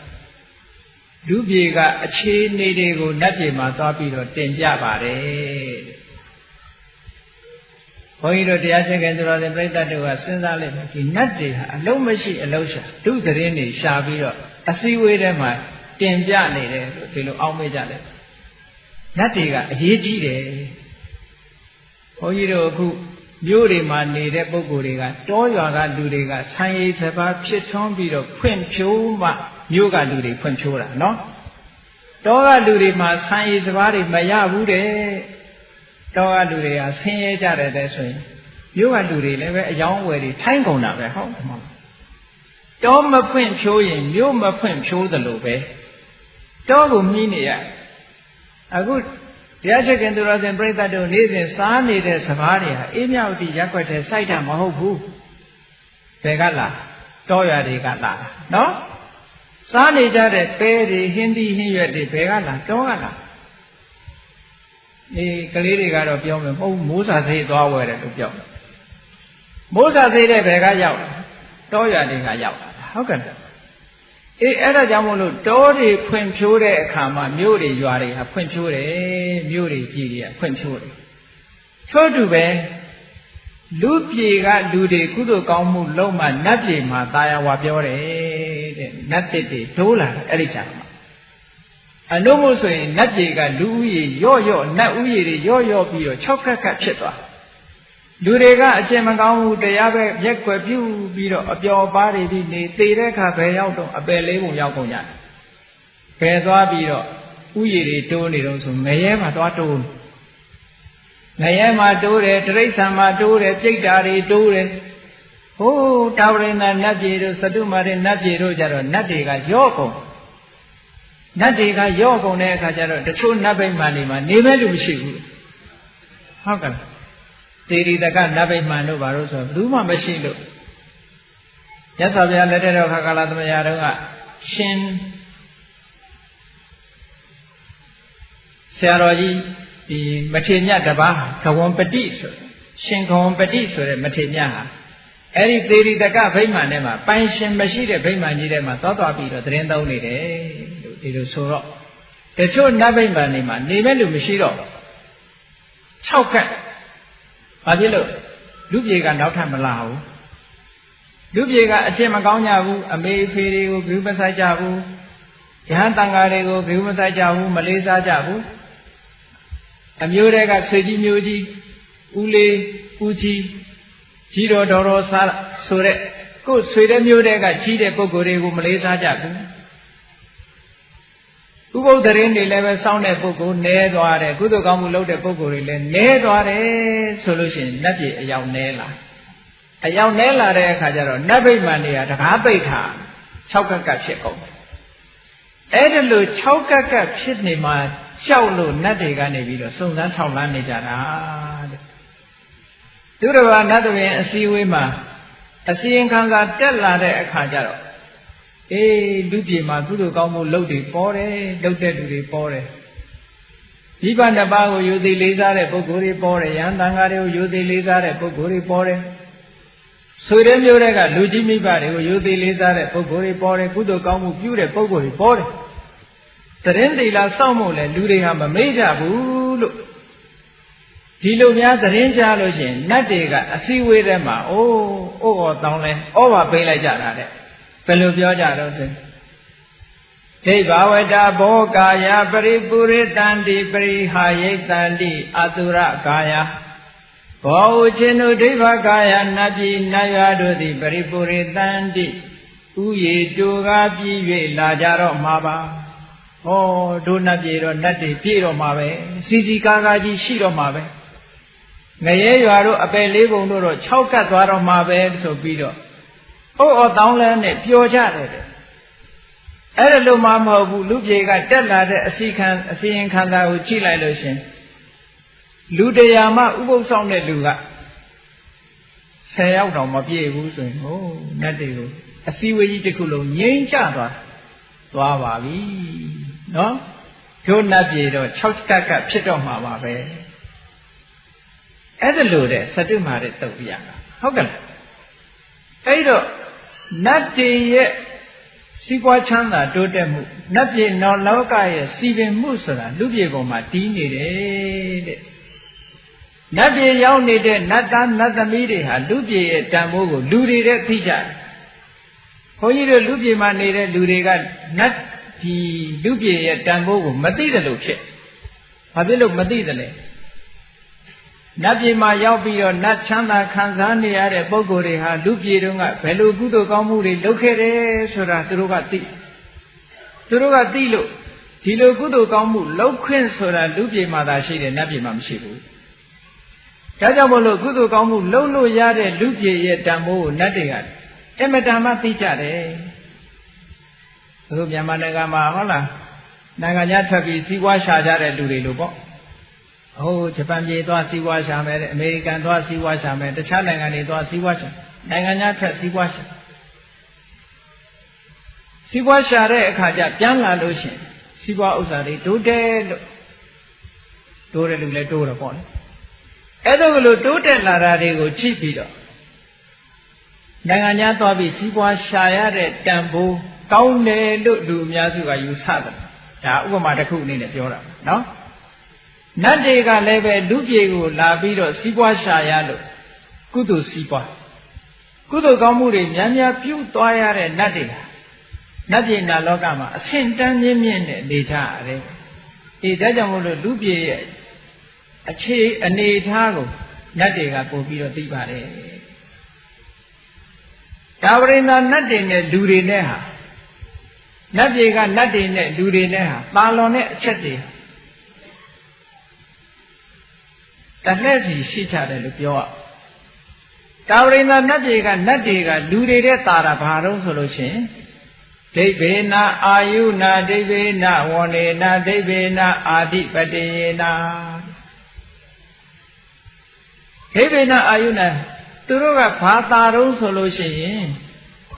လူပြေကအခြေအနေတွေကိုနတ်ပြည်မှာသွားပြီးတော့တင်ပြပါတယ်ဘုန်းကြီးတို့တရားစင်ကံတော်တဲ့ပြိဿတ်တို့ကစဉ်းစားလိုက်မယ်ဒီနတ်တွေဟာအလုံးမရှိအလုံးရှာဒုသတင်းတွေရှာပြီးတော့အစည်းအဝေးထဲမှာတင်ပြနေတယ်လို့ဒီလိုအောက်မေ့ကြတယ်နတ်တွေကအရေးကြီးတယ်ဘုန်းကြီးတို့အခုမြို့တွေမှာနေတဲ့ပုဂ္ဂိုလ်တွေကတောရွာကလူတွေကဆံရည်စပါးဖြစ်ထွန်းပြီးတော့ဖွင့်ဖြိုးမှမြို့ကလူတွေဖွင့်ဖြိုးတာနော်တောကလူတွေမှာဆံရည်စပါးတွေမရဘူးတဲ့တောကလူတွေကဆင်းရဲကြတယ်တဲ့ဆိုရင်မြို့ကလူတွေလည်းပဲအယောင်းဝယ်တွေထိုင်းကုန်တာပဲဟုတ်တယ်မဟုတ်တောမဖွင့်ဖြိုးရင်မြို့မဖွင့်ဖြိုးသလိုပဲတောကိုမြည်နေရအခုတရားချက်ကင်သူတော်စင်ပြိဿတ်တို့နေ့စဉ်စားနေတဲ့စကားတွေဟာအေးမြဝတီရက်ွက်ထဲစိုက်တာမဟုတ်ဘူးဘယ်ကလာတောရွာတွေကလာနော်စားနေကြတဲ့ပဲတွေဟင်းသီးဟင်းရွက်တွေဘယ်ကလာတောကလာကလေးတွေကတော့ပြောမယ်မဟုတ်မိုးစာဆေးသွားဝယ်တယ်လို့ပြောမိုးစာဆေးတဲ့ဘယ်ကရောက်တောရွာတွေကရောက်ဟုတ်ကဲ့အဲ့ဒါကြောင့်မို့လို့တောတွေဖွင့်ဖြိုးတဲ့အခါမှာမြို့တွေရွာတွေဟာဖွင့်ဖြိုးတယ်မြို့တွေပြည်တွေကဖွင့်ဖြိုးတယ်ထို့တူပဲလူပြည်ကလူတွေကုသိုလ်ကောင်းမှုလုံးမှနတ်ပြည်မှာသာယာဝပြောတယ်တဲ့နတ်တစ်တွေဒိုးလာအဲ့ဒီကြမှာအလို့မို့ဆိုရင်နတ်ပြည်ကလူဦးရေရော့နတ်ဦးရေတွေရော့ပြီးတော့၆ခက်ဖြစ်သွားလူတွေကအကျင့်မကောင်းဘူးတရားပဲရက်ွယ်ပြုပြီးတော့အပျော်ပါးတွေဒီနေသေတဲ့အခါဘယ်ရောက်တော့အပယ်လေးပုံရောက်ကုန်ကြတယ်ဘယ်သွားပြီးတော့ဥယျာဉ်တွေတိုးနေတော့ဆိုငရဲမှာသွားတိုးငရဲမှာတိုးတယ်တိရစ္ဆာန်မှာတိုးတယ်ပြိတ္တာတွေတိုးတယ်ဟိုးတာဝရိန္ဒနတ်ပြည်တို့သတုမာရနတ်ပြည်တို့ကြတော့နတ်တွေကရော့ကုန်နတ်တွေကရော့ကုန်တဲ့အခါကျတော့တချို့နတ်ဗိမာန်တွေမှာနေမဲ့လူမရှိဘူးဟုတ်ကဲ့သေရီတကနတ်ဗိမာန်တို့ဘာလို့ဆိုဘူးမှမရှိလို့မြတ်စွာဘုရားလက်ထက်တော်ခါကာလသမယတုန်းကရှင်ဆရာတော်ကြီးဒီမထေမြတ်တပါးဂဝံပတိဆိုရှင်ဂဝံပတိဆိုတဲ့မထေမြတ်ဟာအဲ့ဒီသေရီတကဗိမာန်ထဲမှာပိုင်ရှင်မရှိတဲ့ဗိမာန်ကြီးထဲမှာသွားပြီးတော့သတင်းသုံးနေတယ်လို့ဒီလိုဆိုတော့တချို့နတ်ဗိမာန်တွေမှာနေမဲ့လူမရှိတော့6ခက်ဘာဖြစ်လို့လူပြေကနောက်ထပ်မလာဘူးလူပြေကအကျင့်မကောင်းကြဘူးအမေဖေတွေကိုဂရုမစိုက်ကြဘူးယဟန်တန်ဃာတွေကိုဂရုမစိုက်ကြဘူးမလေးစားကြဘူးအမျိုးတွေကဆွေကြီးမျိုးကြီးဦးလေးဦးကြီးကြီးတော်တော်စားဆိုတဲ့ကိုယ်ဆွေတဲ့မျိုးတွေကကြီးတဲ့ပုဂ္ဂိုလ်တွေကိုမလေးစားကြဘူးဥပုသ်ရင်တွေလည်းပဲစောင့်တဲ့ပုဂ္ဂိုလ်နဲသွားတယ်ကုသိုလ်ကောင်းမှုလုပ်တဲ့ပုဂ္ဂိုလ်တွေလည်းနဲသွားတယ်ဆိုလို့ရှိရင်နတ်ပြည်အယောက်နဲလာတဲ့အခါကျတော့နတ်ဗိမာန်တွေကတကားပိတ်ထား6ကက်ကဖြစ်ကုန်တယ်အဲ့ဒါလို့6ကက်ကဖြစ်နေမှကြောက်လို့နတ်တွေကနေပြီးတော့စုံစမ်းထောက်လန်းနေကြတာတဲ့သူတော်ဘာနတ်တွေအစည်းအဝေးမှာအစီရင်ခံစာတက်လာတဲ့အခါကျတော့လူပြည်မှာကုသိုလ်ကောင်းမှုလုပ်တွေပေါ်တယ်လုပ်တဲ့လူတွေပေါ်တယ်ဒီဘနှစ်ပါးကိုယူသည်လေးစားတဲ့ပုဂ္ဂိုလ်တွေပေါ်တယ်ယဟန်တန်ဃာတွေကိုယူသည်လေးစားတဲ့ပုဂ္ဂိုလ်တွေပေါ်တယ်ဆွေတဲ့မျိုးတွေကလူကြီးမိဘတွေကိုယူသည်လေးစားတဲ့ပုဂ္ဂိုလ်တွေပေါ်တယ်ကုသိုလ်ကောင်းမှုပြုတဲ့ပုဂ္ဂိုလ်တွေပေါ်တယ်သတင်းသီလစောင့်ဖို့လဲလူတွေဟာမမေ့ကြဘူးလို့ဒီလိုများသတင်းကြားလို့ရှိရင်နတ်တွေကအစည်းအဝေးထဲမှာဩတောင်းလဲဩဘာပေးလိုက်ကြတာတဲ့ဘယ်လိုပြောကြတော့ဆိုဒိဗ္ဗဝတ္တဘောကာယပရိပုရိတန္တိပရိဟာယိတန္တိအတုရကာယဘောဥချင်းတို့ဒိဗ္ဗကာယနတ်ပြည်နတ်ရွာတို့သည်ပရိပုရိတန္တိ ဥယေတူကားပြီး၍လာကြတော့မှာပါဟောဒုနတ်ပြေတော့နတ်တွေပြေတော့မှာပဲစီစီကားကားကြီးရှိတော့မှာပဲငရဲရွာတို့အပယ်လေးပုံတို့တော့6ကတ်သွားတော့မှာပဲဆိုပြီးတော့တောင်းလဲနဲ့ပျော်ကြတယ်အဲ့ဒါလို့မှမဟုတ်ဘူးလူပြေကတက်လာတဲ့အစီရင်ခံစာကိုကြည့်လိုက်လို့ရှင်လူတရားမှဥပုသ်ဆောင်တဲ့လူက10ယောက်တောင်မပြည့်ဘူးဆိုရင်နတ်တွေကိုအစည်းအဝေးကြီးတစ်ခုလုံးငြိမ်းချသွားပါပြီနော်ဒုနတ်ပြေတော့6ကတ်ကဖြစ်တော့မှာပါပဲအဲ့ဒါလို့တဲ့စတုမာတဲ့တုတ်ပြရတာဟုတ်ကဲ့လားအဲ့တော့နတ်တွေရဲ့စီးပွားချမ်းသာတိုးတက်မှုနတ်ပြည်နော်လောကရဲ့စီပင်မှုဆိုတာလူပြည်ပေါ်မှာတည်နေတယ်တဲ့နတ်ပြည်ရောက်နေတဲ့နတ်သားနတ်သမီးတွေဟာလူပြည်ရဲ့တန်ဖိုးကိုလူတွေတဲ့သိကြတယ်ဘုန်းကြီးတို့လူပြည်မှာနေတဲ့လူတွေကနတ်ဒီလူပြည်ရဲ့တန်ဖိုးကိုမသိတယ်လို့ဖြစ်ဘာဖြစ်လို့မသိတယ်လဲနတ်ပြည်မှာရောက်ပြီးတော့နတ်ချမ်းသာခံစားနေရတဲ့ပုဂ္ဂိုလ်တွေဟာလူပြည်တုန်းကဘယ်လိုကုသိုလ်ကောင်းမှုတွေလုပ်ခဲ့တယ်ဆိုတာသူတို့ကသိလို့ဒီလိုကုသိုလ်ကောင်းမှုလုပ်ခွင့်ဆိုတာလူပြည်မှာသာရှိတယ်နတ်ပြည်မှာမရှိဘူးဒါကြောင့်မို့လို့ကုသိုလ်ကောင်းမှုလုပ်လို့ရတဲ့လူပြည်ရဲ့တန်ဖိုးကိုနတ်တွေကအမတန်မှသိကြတယ်အခုမြန်မာနိုင်ငံမှာဟုတ်လားနိုင်ငံခြားထွက်ပြီးစီးပွားရှာကြတဲ့လူတွေလို့ပေါ့ဂျပန်ပြည်သွားစီးပွားရှာမယ်တဲ့အမေရိကန်သွားစီးပွားရှာမယ်တခြားနိုင်ငံတွေသွားစီးပွားရှာနိုင်ငံခြားထွက်စီးပွားရှာတဲ့အခါကျပြန်လာလို့ရှိရင်စီးပွားဥစ္စာတွေတိုးတယ်လို့တိုးတယ်လို့လည်းတိုးတော့ပေါ့လေအဲ့ဒါကလို့တိုးတက်လာတာတွေကိုကြည့်ပြီးတော့နိုင်ငံခြားသွားပြီးစီးပွားရှာရတဲ့တန်ဖိုးကောင်းတယ်လို့လူအများစုကယူဆတယ်ဒါဥပမာတစ်ခုအနေနဲ့ပြောတာနော်နတ်တွေကလည်းပဲလူပြေကိုလာပြီးတော့စီးပွားရှာရလို့ကုသိုလ်စီးပွားကုသိုလ်ကောင်းမှုတွေများများပြုသွားရတဲ့နတ်တွေနတ်ပြည်နာလောကမှာအဆင့်တန်းမြင့်မြင့်နဲ့နေကြရတယ်ဒါကြောင့်မို့လို့လူပြေရဲ့အခြေအနေထားကိုနတ်တွေကပို့ပြီးတော့သိပါတယ်ဒါဝရိန္ဒနတ်တွေနဲ့လူတွေနဲ့ဟာနတ်ပြေကနတ်တွေနဲ့လူတွေနဲ့ဟာပါလွန်တဲ့အချက်တွေတလှည့်စီရှိကြတယ်လို့ပြောတာဝရိန္ဒနတ်ပြေကနတ်တွေကလူတွေတဲ့တာတာဘာလို့ဆိုလို့ရှိရင်ဒိဗ္ဗေနအာယုနာဒိဗ္ဗေနဝဏ္ဏေနဒိဗ္ဗေနအာတိပတေယေနဒိဗ္ဗေနအာယုနာသူတို့ကဘာတာတုံးဆိုလို့ရှိရင်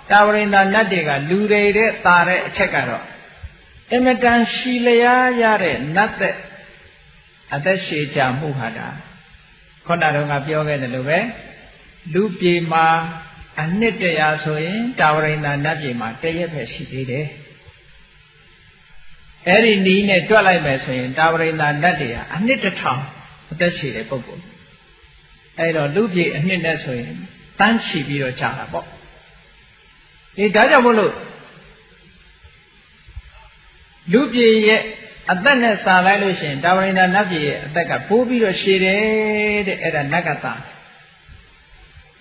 တာဝရိန္ဒနတ်တွေကလူတွေတဲ့တာတဲ့အချက်ကတော့အမတန်ရှိလျားရတဲ့နတ်တဲ့အသက်ရှည်ကြမှုဟာဒါခေါဏတော်ကပြောခဲ့တယ်လို့ပဲလူပြေမှာအနှစ်တရာဆိုရင်တာဝရိန္ဒနတ်ပြေမှာတရက်ပဲရှိသေးတယ်အဲ့ဒီနီးနဲ့တွက်လိုက်မယ်ဆိုရင်တာဝရိန္ဒနတ်တွေဟာအနှစ်1000အသက်ရှည်တဲ့ပုဂ္ဂိုလ်အဲ့တော့လူပြေအနှစ်နဲ့ဆိုရင်တန်းချီပြီးတော့ကြာတာပေါ့ဒါကြောင့်မို့လို့လူပြေရဲ့အသက်နဲ့စာလိုက်လို့ရှိရင်တာဝရိန္ဒနတ်ပြည်ရဲ့အသက်ကပိုးပြီးတော့ရှည်တယ်တဲ့အဲ့ဒါနဂတ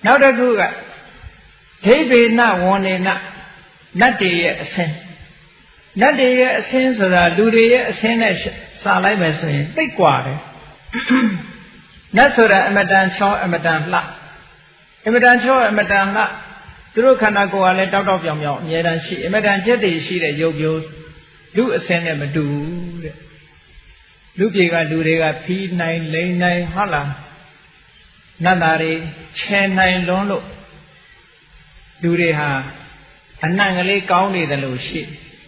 နောက်တစ်ခုကဒိဗ္ဗေနဝဏ္ဏေနနတ်တွေရဲ့အဆင်းဆိုတာလူတွေရဲ့အဆင်းနဲ့စာလိုက်မယ်ဆိုရင်သိပ်กว่าတယ်နတ်ဆိုတာအမတန်ချောအမတန်လှအမတန်ချောအမတန်လှသူတို့ခန္ဓာကိုယ်ကလည်းတောက်ပြောင်ပြောင်အမြဲတမ်းရှိအမတန်ချက်တည်ရှိတဲ့ရုပ်မျိုးလူအစင်းနဲ့မတူဘူးတဲ့လူပြေကလူတွေကဖီးနိုင်လိမ့်နိုင်ဟုတ်လားနတ်သားတွေချဲနိုင်လွန်းလို့လူတွေဟာအနံ့ကလေးကောင်းနေတယ်လို့ရှိ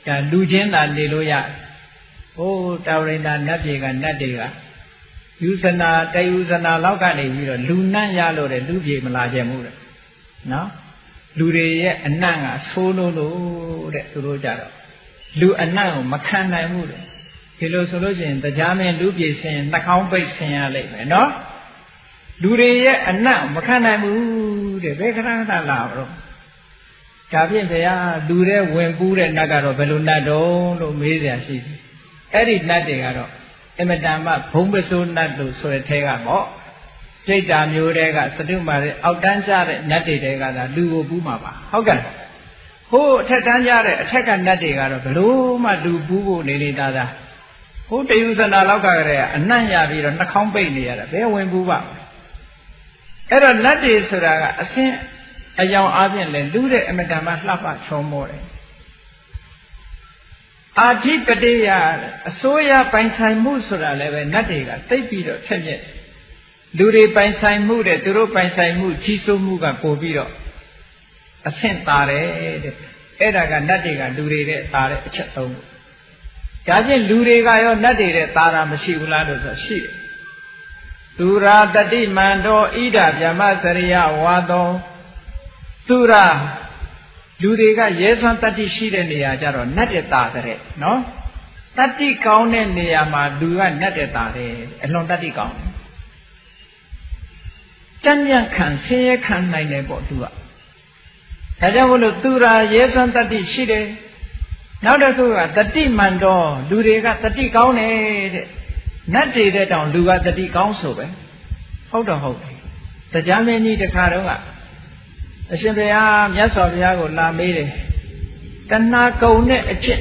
ဒါလူချင်းသာနေလို့ရတာဝရိန္ဒနတ်ပြေကနတ်တွေကယူဇနာတယူဇနာလောက်ကနေပြီးတော့လူနတ်ရလို့တဲ့လူပြေမလာကြဘူးတဲ့နော်လူတွေရဲ့အနံ့ကဆိုးလို့တဲ့သူတို့ကြတော့လူအနံ့ကိုမခံနိုင်ဘူးတဲ့ဒီလိုဆိုလို့ရှိရင်တရားမင်းလူပြေဆင်နှာခေါင်းပိတ်ဆင်ရလိမ့်မယ်နော်လူတွေရဲ့အနံ့မခံနိုင်ဘူးတဲ့ဘယ်ခဏခဏလာတော့ဒါဖြင့်ဘုရားလူတဲ့ဝင်ပူးတဲ့နတ်ကတော့ဘယ်လိုနတ်တုံးလို့မေးစရာရှိတယ်အဲ့ဒီနတ်တွေကတော့အမတန်မှဘုံပစိုးနတ်လို့ဆိုတဲ့ထဲကပေါ့စိတ်ဓာမျိုးတွေကစတုမာတဲ့အောက်တန်းကျတဲ့နတ်တွေကသာလူကိုပူးမှာပါဟုတ်ကဲ့ ဟိုအထက်တန်းကြတဲ့အထက်ကနတ်တွေကတော့ဘလို့မှလူပူးဖို့နေသားသားဟိုတယူဇနာလောက်ကတည်းကအနှံ့ရပြီးတော့နှာခေါင်းပိတ်နေရတာဘယ်ဝင်ပူးပါအဲ့တော့နတ်တွေဆိုတာကအဆင်းအယောင်အားဖြင့်လဲလူတဲ့အမတန်မှလှပချောမောတယ်အာဓိပတိယအစိုးရပိုင်ဆိုင်မှုဆိုတာလည်းပဲနတ်တွေကသိပြီးတော့ထက်မြက်လူတွေပိုင်ဆိုင်မှုတဲ့သူတို့ပိုင်ဆိုင်မှုကြီးစိုးမှုကပိုပြီးတော့အဆင့်သာတယ်တဲ့အဲ့ဒါကနတ်တွေကလူတွေတဲ့သာတဲ့အချက်သုံးခုဒါချင်းလူတွေကရောနတ်တွေတဲ့သာတာမရှိဘူးလားလို့ဆိုရှိတယ်သူရာတတိမန္တောဣဒဗျမစရိယဝါသောသူရာလူတွေကရဲစွမ်းတတ္တိရှိတဲ့နေရာကြတော့နတ်တဲ့သာတဲ့နော်တတ္တိကောင်းတဲ့နေရာမှာလူကနတ်တဲ့သာတယ်အလွန်တတ္တိကောင်းကြံ့ကြံ့ခံဆင်းရဲခံနိုင်တယ်ပေါ့သူကဒါကြောင့်မလို့သူရာရဲစွမ်းတတ္တိရှိတယ်နောက်တစ်ခုကတတိမန္တောလူတွေကတတိကောင်းတယ်တဲ့နတ်တွေတဲ့တောင်လူကတတိကောင်းဆိုပဲဟုတ်တော့ဟုတ်တယ်တရားမင်းကြီးတစ်ခါတော့ကအရှင်ဘုရားမြတ်စွာဘုရားကိုလာမေးတယ်တဏှာကုံနဲ့အချက်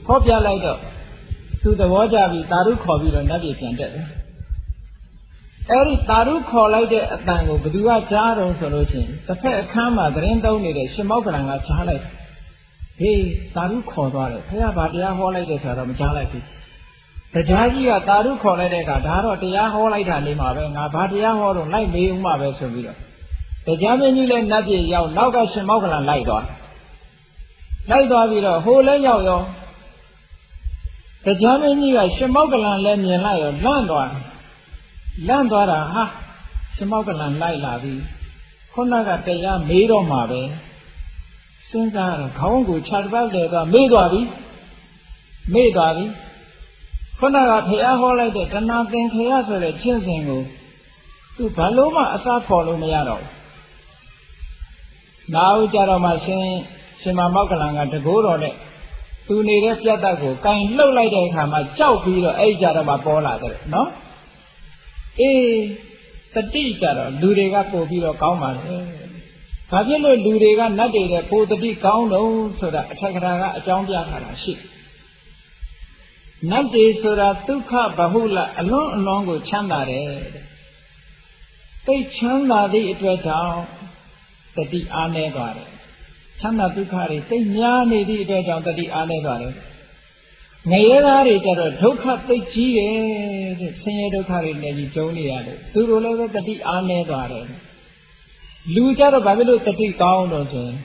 ဟောပြလိုက်တော့သူသဘောကျပြီးတာရုခေါ်ပြီးတော့နတ်ပြည်ပြန်တက်တယ်အဲ့ဒီတာရုခေါ်လိုက်တဲ့အတန်ကိုဘယ်သူကကြားတော့ဆိုလို့ရှိရင်တစ်ဖက်အခန်းမှာသတင်းသုံးနေတဲ့ရှင်မောက္ကလန်ကကြားလိုက်ဟေးတာရုခေါ်သွားတယ်ဘုရားဗာတရားဟောလိုက်တယ်ဆိုတော့မကြားလိုက်ဘူးတရားကြီးကတာရုခေါ်လိုက်တဲ့အခါဒါတော့တရားဟောလိုက်တာနေမှာပဲငါဗာတရားဟောတော့လိုက်မေးဦးမှာပဲဆိုပြီးတော့တရားမင်းကြီးလည်းနတ်ပြည်ရောက်နောက်ကရှင်မောက္ကလန်လိုက်သွားပြီးတော့ဟိုလည်းရောက်ရောတရားမင်းကြီးကရှင်မောက္ကလန်လည်းမြင်လိုက်ရောလန့်သွားတာဟာရှင်မောက္ကလန်လိုက်လာပြီခုနကတရားမေးတော့မှာပဲစဉ်းစားတော့ခေါင်းကိုခြာတစ်ပတ်လဲသွားမေးသွားပြီခုနကဖះဟောလိုက်တဲ့တဏှာသင်္ခေယဆိုတဲ့ကျင့်စဉ်ကိုသူဘာလို့မှအစားဖော်လို့မရတော့ဘူး။နောက်ကြတော့မှရှင်မောက္ကလန်ကတကိုးတော်နဲ့သူနေတဲ့ပြတ်တတ်ကိုကင်လှုပ်လိုက်တဲ့အခါမှာကြောက်ပြီးတော့အဲ့ကြတော့မှပေါ်လာတယ်နော်။အေးတတိကြတော့လူတွေကပို့ပြီးတော့ကောင်းပါလေ။ဘာဖြစ်လို့လူတွေကနတ်တွေတဲ့ပိုတတိကောင်းတော့ဆိုတာအထက်ကရာကအကြောင်းပြထားတာရှိတယ်နတ်တွေဆိုတာဒုက္ခဗဟုလအလွန်ကိုချမ်းသာတယ်သိချမ်းသာသည့်အတွက်ကြောင့်တတိအားနည်းသွားတယ်ချမ်းသာဒုက္ခတွေသိများနေသည့်အတွက်ကြောင့်တတိအားနည်းသွားတယ်ငရဲသားတွေကြတော့ဒုက္ခသိကြီးတယ်တဲ့ဆင်းရဲဒုက္ခတွေနဲ့ကြီးကြုံနေရတယ်သူတို့လည်းပဲတတိအားနည်းသွားတယ်လူကြတော့ဘာဖြစ်လို့တတိကောင်းတော့ဆိုရင်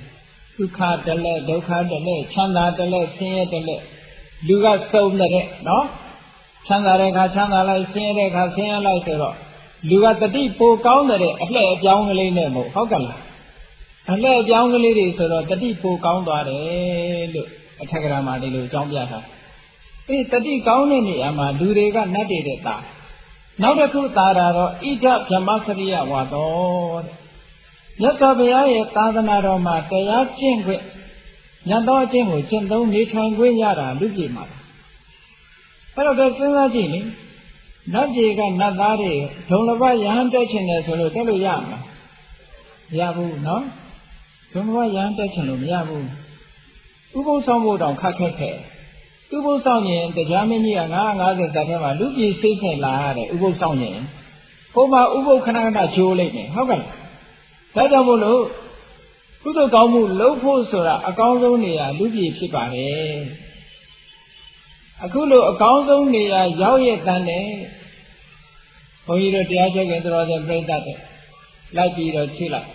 ဒုက္ခတလဲဒုက္ခတလဲချမ်းသာတလဲဆင်းရဲတလဲလူကစုံတဲ့နော်ချမ်းသာတဲ့အခါချမ်းသာလိုက်ဆင်းရဲတဲ့အခါဆင်းရဲလိုက်ဆိုတော့လူကတတိပိုကောင်းတဲ့အလှည့်အပြောင်းကလေးနဲ့မဟုတ်ကလားအလှည့်အပြောင်းကလေးတွေဆိုတော့တတိပိုကောင်းသွားတယ်လို့အထက်ကရာမှာဒီလိုအကြောင်းပြတာအေးတတိကောင်းတဲ့နေရာမှာလူတွေကနတ်တွေတဲ့သားနောက်တစ်ခုသားတာတော့ဣဒဗြဟ္မစရိယဝါတော်တဲ့မြတ်စွာဘုရားရဲ့သာသနာတော်မှာတရားကျင့်ခွင့်ညတော်အကျင့်ကိုကျင့်သုံးနေထိုင်ခွင့်ရတာလူပြည်မှာအဲ့တော့စဉ်းစားကြည့်လေနတ်ပြည်ကနတ်သားတွေဒုံလဘယဟန်တက်ချင်တယ်ဆိုလို့တက်လို့ရမှာမရဘူးနော်ဒုံလဘယဟန်တက်ချင်လို့မရဘူးဥပုသ်ဆောင်ဖို့တောင်ခက်ခဲဥပုသ်ဆောင်ရင်တရားမင်းကြီးက950ဇာတ်ထဲမှာလူပြည်စိတ်ဆင်လာရတယ်ဥပုသ်ဆောင်ရင်ဟိုမှာဥပုသ်ခဏချိုးလိုက်မယ်ဟုတ်ကဲ့ဒါကြောင့်မို့လို့ကုသိုလ်ကောင်းမှုလုပ်ဖို့ဆိုတာအကောင်းဆုံးနေရာလူပြည်ဖြစ်ပါတယ်အခုလိုအကောင်းဆုံးနေရာရောက်ရတဲ့နဲ့ဘုန်းကြီးတို့တရားချက်ခင်တော်တဲ့ပြိဿတဲ့လိုက်ပြီးတော့ချိလိုက်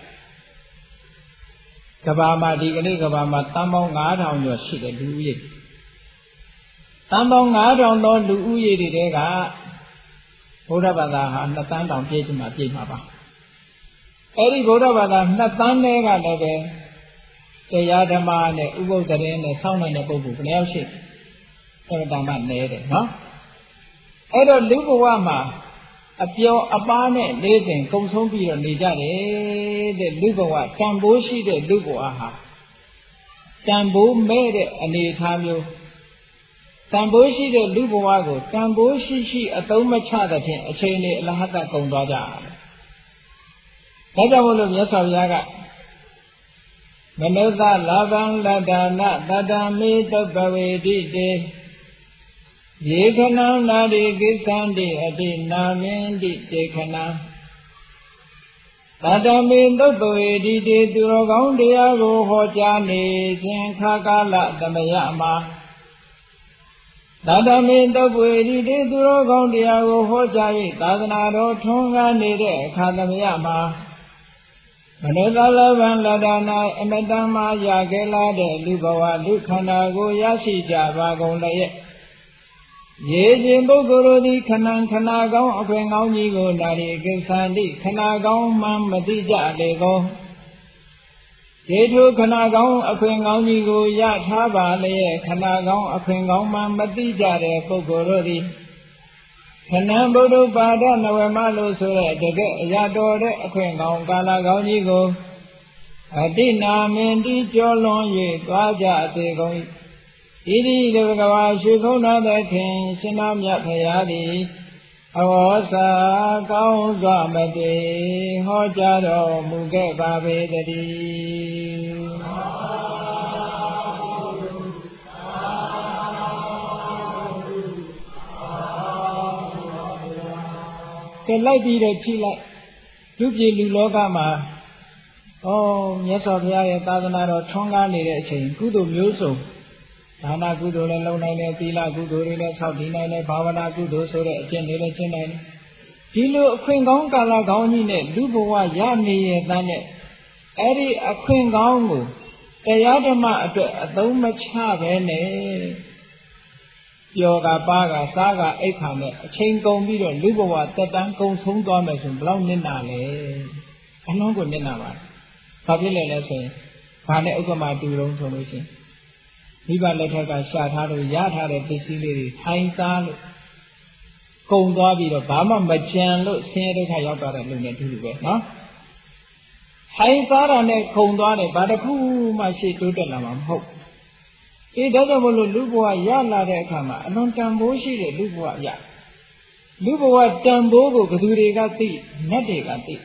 ကဘာမှာဒီကနေ့ကဘာမှာတန်ပေါင်း9000ကျော်ရှိတယ်လူဦးရေတန်ပေါင်း9000သောလူဦးရေတွေကဘုရားဘာသာဟာ2သန်းတောင်ပြည့်ချင်မှပြည့်မှာပါအဲ့ဒီဗုဒ္ဓဘာသာ2သန်းနဲ့ကလည်းပဲတရားဓမ္မနဲ့ဥပုသ်သတင်းနဲ့ဆောင်းနိုင်တဲ့ပုဂ္ဂိုလ်ဘယ်နှယောက်ရှိအဲ့ဒါမှနဲတယ်နော်အဲ့တော့လူဘဝမှာအပျော်အပါးနဲ့လေးစဉ်ကုံဆုံးပြီးတော့နေကြတယ်တဲ့လူဘဝတန်ဖိုးရှိတဲ့လူဘဝဟာတန်ဖိုးမဲ့တဲ့အနေအထားမျိုးတန်ဖိုးရှိတဲ့လူဘဝကိုတန်ဖိုးရှိအသုံးမချတဲ့ဖြင့်အချိန်လေးအလဟတကုန်သွားကြတယ်ဒါကြောင့်မို့လို့မြတ်စွာဘုရားက မနုဿလာဗံလတ္တနာတတ္တမေတုပ္ပဝေတိတေယေခဏံနာတိကိသံတိအတိနာမင်းတိတေခဏံတတ္တမေတုပ္ပဝေတိတေသူတော်ကောင်းတရားကိုဟောကြားနေခြင်းခါကာလသမယမှာတတ္တမေတုပ္ပဝေတိတေသူတော်ကောင်းတရားကိုဟောကြား၍သာသနာတော်ထွန်းကားနေတဲ့အခါသမယမှာမနုဿလဗံလတ္တနာအမတမရခဲ့လာတဲ့လူဘဝလူခန္ဓာကိုရရှိကြပါကုန်လျက်ရေခြင်းပုဂ္ဂိုလ်တို့သည်ခဏခဏကောင်းအခွင့်ကောင်းကြီးကိုနာရီကိသန္တိခဏကောင်းမှမသိကြလေကုန်ရေထုခဏကောင်းအခွင့်ကောင်းကြီးကိုရထားပါလျက်ခဏကောင်းအခွင့်ကောင်းမှမသိကြတဲ့ပုဂ္ဂိုလ်တို့သည်ခဏဗုဒ္ဓပါဒနဝမလို့ဆိုတဲ့တကယ်အရာတော်တဲ့အခွင့်ကောင်းကာလကောင်းကြီးကိုအတိနာမင်းတိကျော်လွန်၍သွားကြစေကုန်၏ဣတိတဘဂဝါရွှေဖုံးတော်သခင်ရှင်တော်မြတ်ဖရာသည်အဝေါစာကောင်းစွာမတည်ဟောကြားတော်မူခဲ့ပါပေတည်းကဲလိုက်ပြီးတော့ကြည့်လိုက်လူပြည်လူလောကမှာမြတ်စွာဘုရားရဲ့သာသနာတော်ထွန်းကားနေတဲ့အချိန်ကုသိုလ်မျိုးစုံဒါနကုသိုလ်လည်းလုပ်နိုင်တယ်သီလကုသိုလ်တွေလည်းဆောက်တည်နိုင်တယ်ဘာဝနာကုသိုလ်ဆိုတဲ့အကျင့်တွေလည်းကျင့်နိုင်တယ်ဒီလိုအခွင့်ကောင်းကာလကောင်းကြီးနဲ့လူဘဝရနေရတဲ့နဲ့အဲ့ဒီအခွင့်ကောင်းကိုတရားဓမ္မအတွက်အသုံးမချပဲနဲ့ပျော်ကပါကစားကအိတ်ခါနဲ့အချိန်ကုန်ပြီးတော့လူဘဝတက်တန်းကုန်ဆုံးသွားမယ်ဆိုရင်ဘယ်လောက်နစ်နာလဲအလုံးကိုနစ်နာပါဘာဖြစ်လဲလဲဆိုရင်ဘာနဲ့ဥပမာတူတုံးဆိုလို့ရှိရင်မိဘလက်ထက်ကရှာထားလို့ရထားတဲ့ပစ္စည်းလေးတွေထိုင်စားလို့ကုန်သွားပြီးတော့ဘာမှမကြံလို့ဆင်းရဲဒုက္ခရောက်သွားတဲ့လူနဲ့တူတူပဲနော်ထိုင်စားတာနဲ့ကုန်သွားတယ်ဘာတစ်ခုမှရှေ့တိုးတက်လာမှာမဟုတ်ဒါကြောင့်မလို့လူဘဝရလာတဲ့အခါမှာအလွန်တန်ဖိုးရှိတဲ့လူဘဝရလူဘဝတန်ဖိုးကိုဘယ်သူတွေကသိနတ်တွေကသိ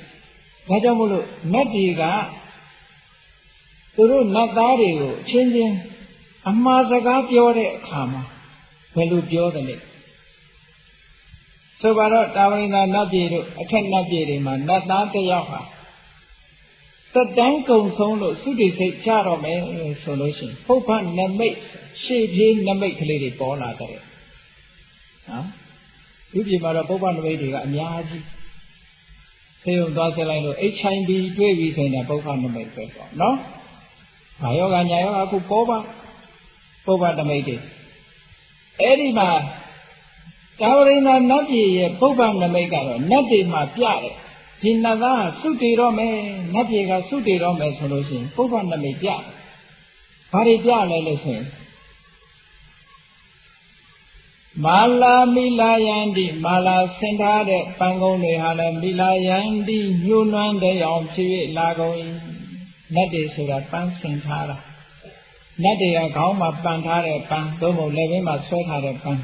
ဒါကြောင့်မလို့နတ်တွေကသူတို့နတ်သားတွေကိုအချင်းချင်းအမှားစကားပြောတဲ့အခါမှာဘယ်လိုပြောတယ်လဲဆိုပါတော့တာဝိန္ဒနတ်ပြည်တို့အထက်နတ်ပြည်တွေမှာနတ်သားတစ်ယောက်ဟာသက်တမ်းကုံဆုံးလို့သုတိစိတ်ချတော့မယ်ဆိုလို့ရှိရင်ပုပ္ပနမိတ်ရှေ့ပြေးနမိတ်ကလေးတွေပေါ်လာတဲ့နော်ဒီပြည်မှာတော့ပုပ္ပနမိတ်တွေကအများကြီးဆေးရုံသွားဆက်လိုက်လို့ HIV တွေ့ပြီဆိုရင်ပုပ္ပနမိတ်ပဲပေါ့နော်။ဘာယောဂညာယောဂအခုပေါ်ပါပုပ္ပနမိတ်တွေအဲ့ဒီမှာတာဝရိန္ဒနတ်ပြည်ရဲ့ပုပ္ပနမိတ်ကတော့နတ်ပြည်မှာပြတယ်ဒီနတ်သားသုတေတော့မယ်နတ်ပြည်ကသုတေတော့မယ်ဆိုလို့ရှိရင်ပုပ္ပနမိတ်ပြတယ်ဘာတွေပြလဲလို့ဆိုရင်မာလာမိလာယန္တိမာလာဆင်ထားတဲ့ပန်းကုန်းတွေဟာလည်းမိလာယန္တိညှိုးနွမ်းတဲ့အောင်ဖြစ်လာကုန်၏နတ်တွေဆိုတာပန်းဆင်ထားတာနတ်တွေကခေါင်းမှာပန်ထားတဲ့ပန်းသို့မဟုတ်လက်ဘင်းမှာဆွဲထားတဲ့ပန်း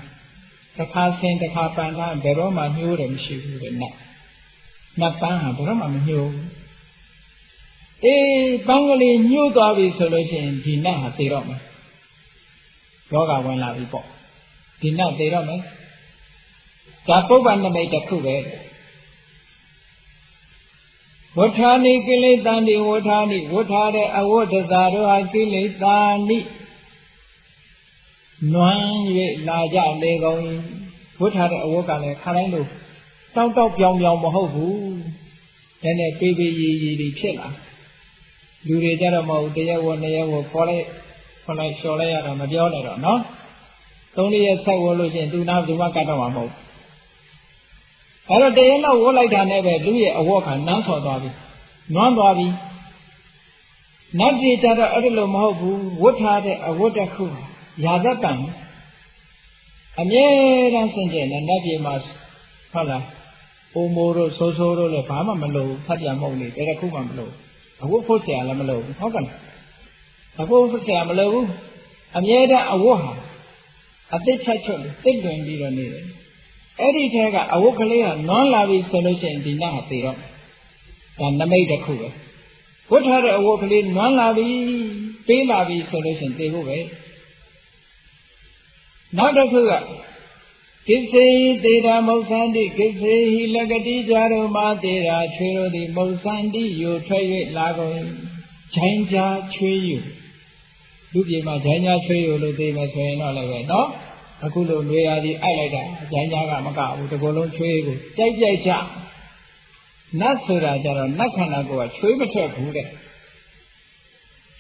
တစ်ခါဆင်တစ်ခါပန်ထားဘယ်တော့မှညှိုးတယ်မရှိဘူးတဲ့နတ်ပန်းဟာဘယ်တော့မှမညှိုးဘူးပန်းကလေးညှိုးသွားပြီဆိုလို့ရှိရင်ဒီနတ်ဟာသေတော့မယ်ယောဂဝင်လာပြီပေါ့ဒီနတ်သေတော့မယ်ဒါပုပ္ပနမိတ်တစ်ခုပဲဝဋ္ဌာနိကိလေသာနိဝဋ္ဌာနိဝဋ္ဌာတဲ့အဝဋ္ဌသာတို့ဟာကိလေသာနိနွမ်း၍လာကြလေကုန်ဝဋ္ဌာတဲ့အဝတ်ကလည်းခါတိုင်းလို့တောက်တောက်ပြောင်ပြောင်မဟုတ်ဘူးနည်းနည်းပေးပေးရည်ရည်ဖြစ်လာလူတွေကြတော့မဟုတ်တရားဝနှစ်ရက်ဝခေါ်လိုက်လျှော်လိုက်ရတော့မပြောနဲ့တော့နော်3ရက်ဆက်ဝလို့ရှိရင်သူနာဘူးမှကတ်တော့မှာမဟုတ်အဲ့တော့တရင်တော့ဝတ်လိုက်တာနဲ့ပဲလူရဲ့အဝတ်ကနန်းဆော်သွားပြီနွမ်းသွားပြီနတ်ပြည်ကြတော့အဲ့ဒါလိုမဟုတ်ဘူးဝတ်ထားတဲ့အဝတ်တစ်ခုရာသက်တံအမြဲတမ်းစင်ကြယ်နဲ့နတ်ပြည်မှာဟုတ်လားအိုမိုးတို့ဆိုးဆိုးတို့လည်းဘာမှမလုပ်ဖတ်ပြမဟုတ်လေတခုမှမလုပ်အဝတ်ဖို့ဆရာလည်းမလုပ်ဘူးဟုတ်ကဲ့အဝတ်ဖို့ဆရာမလုပ်ဘူးအမြဲတမ်းအဝတ်ဟာအသိချက်ချွတ်သိတွင်ပြီးတော့နေတယ်အဲ့ဒီထဲကအဝတ်ကလေးကနွမ်းလာပြီဆိုလို့ရှိရင်ဒီနတ်ဟာသေတော့ဒါနမိတ်တစ်ခုပဲ ဝတ်ထားတဲ့အဝတ်ကလေးနွမ်းလာပြီပေးလာပြီဆိုလို့ရှိရင်သေဖို့ပဲနောက်တစ်ခုကကိစေသေတာမௌသန္တိကိစေဟိလကတိကြတော်မှာသေတာချွေတို့သည်မௌသန္တိယိုထွက်၍လာကုန်ဂျိုင်းကြားချွေယူလူပြေမှာဂျိုင်းကြားချွေယူလို့သိမယ်ဆိုရင်တော့လည်းပဲနော်အခုလိုလွေရာဒီအိုက်လိုက်တာဂျိုင်းကြားကမကဘူးဒီကုလုံးချွေကိုကြိုက်ကြနတ်ဆိုတာကြတော့နတ်ခန္ဓာကိုယ်ကချွေးမထွက်ဘူးတဲ့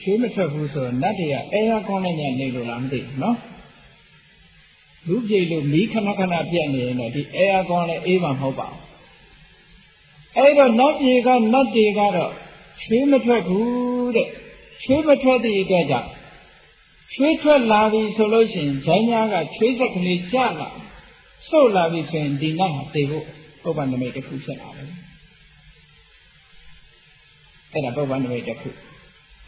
ချွေးမထွက်ဘူးဆိုတော့နတ်တွေကအဲရကောင်းတဲ့ညနေလို့လားမသိဘူးနော်လူပြေလို့မီးခဏခဏပြက်နေရင်တော့ဒီအဲရကောင်းလည်းအေးမှာမဟုတ်ပါဘူးအဲ့တော့နတ်ပြေကနတ်တွေကတော့ချွေးမထွက်ဘူးတဲ့ချွေးမထွက်တဲ့အတွက်ကြောင့်ချွေးထွက်လာပြီဆိုလို့ရှိရင်ဂျိုင်းညာကချွေးစက်ကလေးကျလာစို့လာပြီဆိုရင်ဒီနတ်ဟာသေဖို့ပုပ္ပန္နမိတ်တစ်ခုဖြစ်လာတယ်အဲ့ဒါပုပ္ပန္နမိတ်တစ်ခု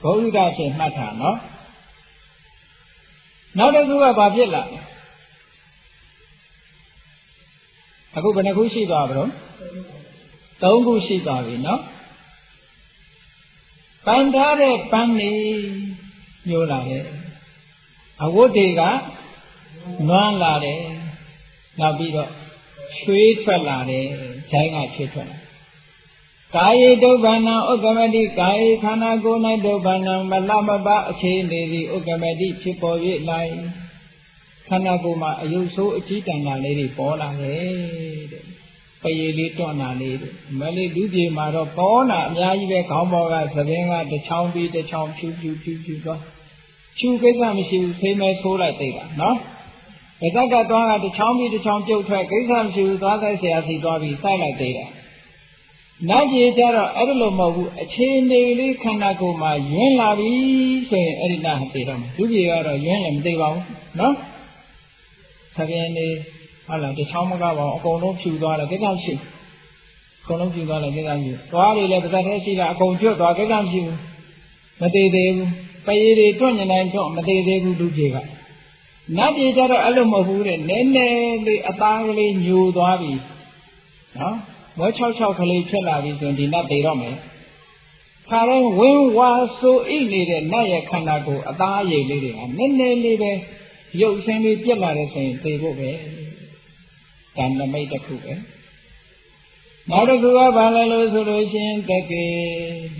ဘုရားရှင်မှတ်တာနော်နောက်တစ်ခုကဘာဖြစ်လာအခုဘယ်နှခုရှိသွားပြီတော့3ခုရှိသွားပြီနော်ပန်ထားတဲ့ပန်းနေညိုလာတယ်အဝတ်တွေကနွမ်းလာတယ်နောက်ပြီးတော့ချွေးထွက်လာတယ်ဂျိုင်းကချွေးထွက်လာကာယေဒုဗ္ဗနံဥက္ကမတိကာယေခန္ဓာကိုယ်၌ဒုဗ္ဗနံမလမပအခြေအနေသည်ဥက္ကမတိဖြစ်ပေါ်၍လိုက်ခန္ဓာကိုယ်မှာအယုတ်ဆိုးအကြီးတန်တာလေးတွေပေါ်လာတယ်တဲ့ပရေလေးတွန့်တာလေးတဲ့မလေးလူပြေမှာတော့ပေါ်တာအများကြီးပဲခေါင်းပေါ်ကသပင်ကတစ်ချောင်းပြီးတစ်ချောင်းဖြူသွားဖြူကိစ္စမရှိဘူးဖိမဲဆိုးလိုက်သေးတာနော်ဘယ်ကသွားကတစ်ချောင်းပြီးတစ်ချောင်းပြုတ်ထွက်ကိစ္စမရှိဘူးသွားဆိုင်ဆရာစီသွားပြီးစိုက်လိုက်သေးတယ်နတ်ကြီးကြတော့အဲ့လိုမဟုတ်ဘူးအခြေအနေလေးခန္ဓာကိုယ်မှာယွင်းလာပြီဆိုရင်အဲ့ဒီနာသိတော့မယ်လူကြီးကတော့ယွင်းလည်းမသိပါဘူးနော်သခင်နေဟုတ်လားတချောင်းမကပါဘူးအကုန်လုံးဖြူသွားတယ်ကိစ္စမရှိဘူးအကုန်လုံးဖြူသွားတယ်ကိစ္စမရှိဘူးသွားလေလည်းပါသက်သေးရှိတာအကုန်ကျွတ်သွားကိစ္စမရှိဘူးမသေးသေးဘူးပရေတွေတွန့်နေတိုင်းတွန့်မသေးသေးဘူးလူကြီးကနတ်ကြီးကြတော့အဲ့လိုမဟုတ်ဘူးတဲ့နည်းနည်းလေးအသားကလေးညိုသွားပြီနော်ဝဲ66ကလေးဖြစ်လာပြီဆိုရင်ဒီနတ်သေးတော့မယ်ခါတော့ဝင်းဝါဆိုအိနေတဲ့နတ်ရဲ့ခန္ဓာကိုယ်အသားအရည်လေးတွေကနည်းနည်းလေးပဲရုပ်ရှင်လေးပြက်လာတဲ့ဆိုရင်သေဖို့ပဲဒါနမိတ်တစ်ခုပဲနောက်တစ်ခုကဘာလဲလို့ဆိုလို့ရှိရင်တကေ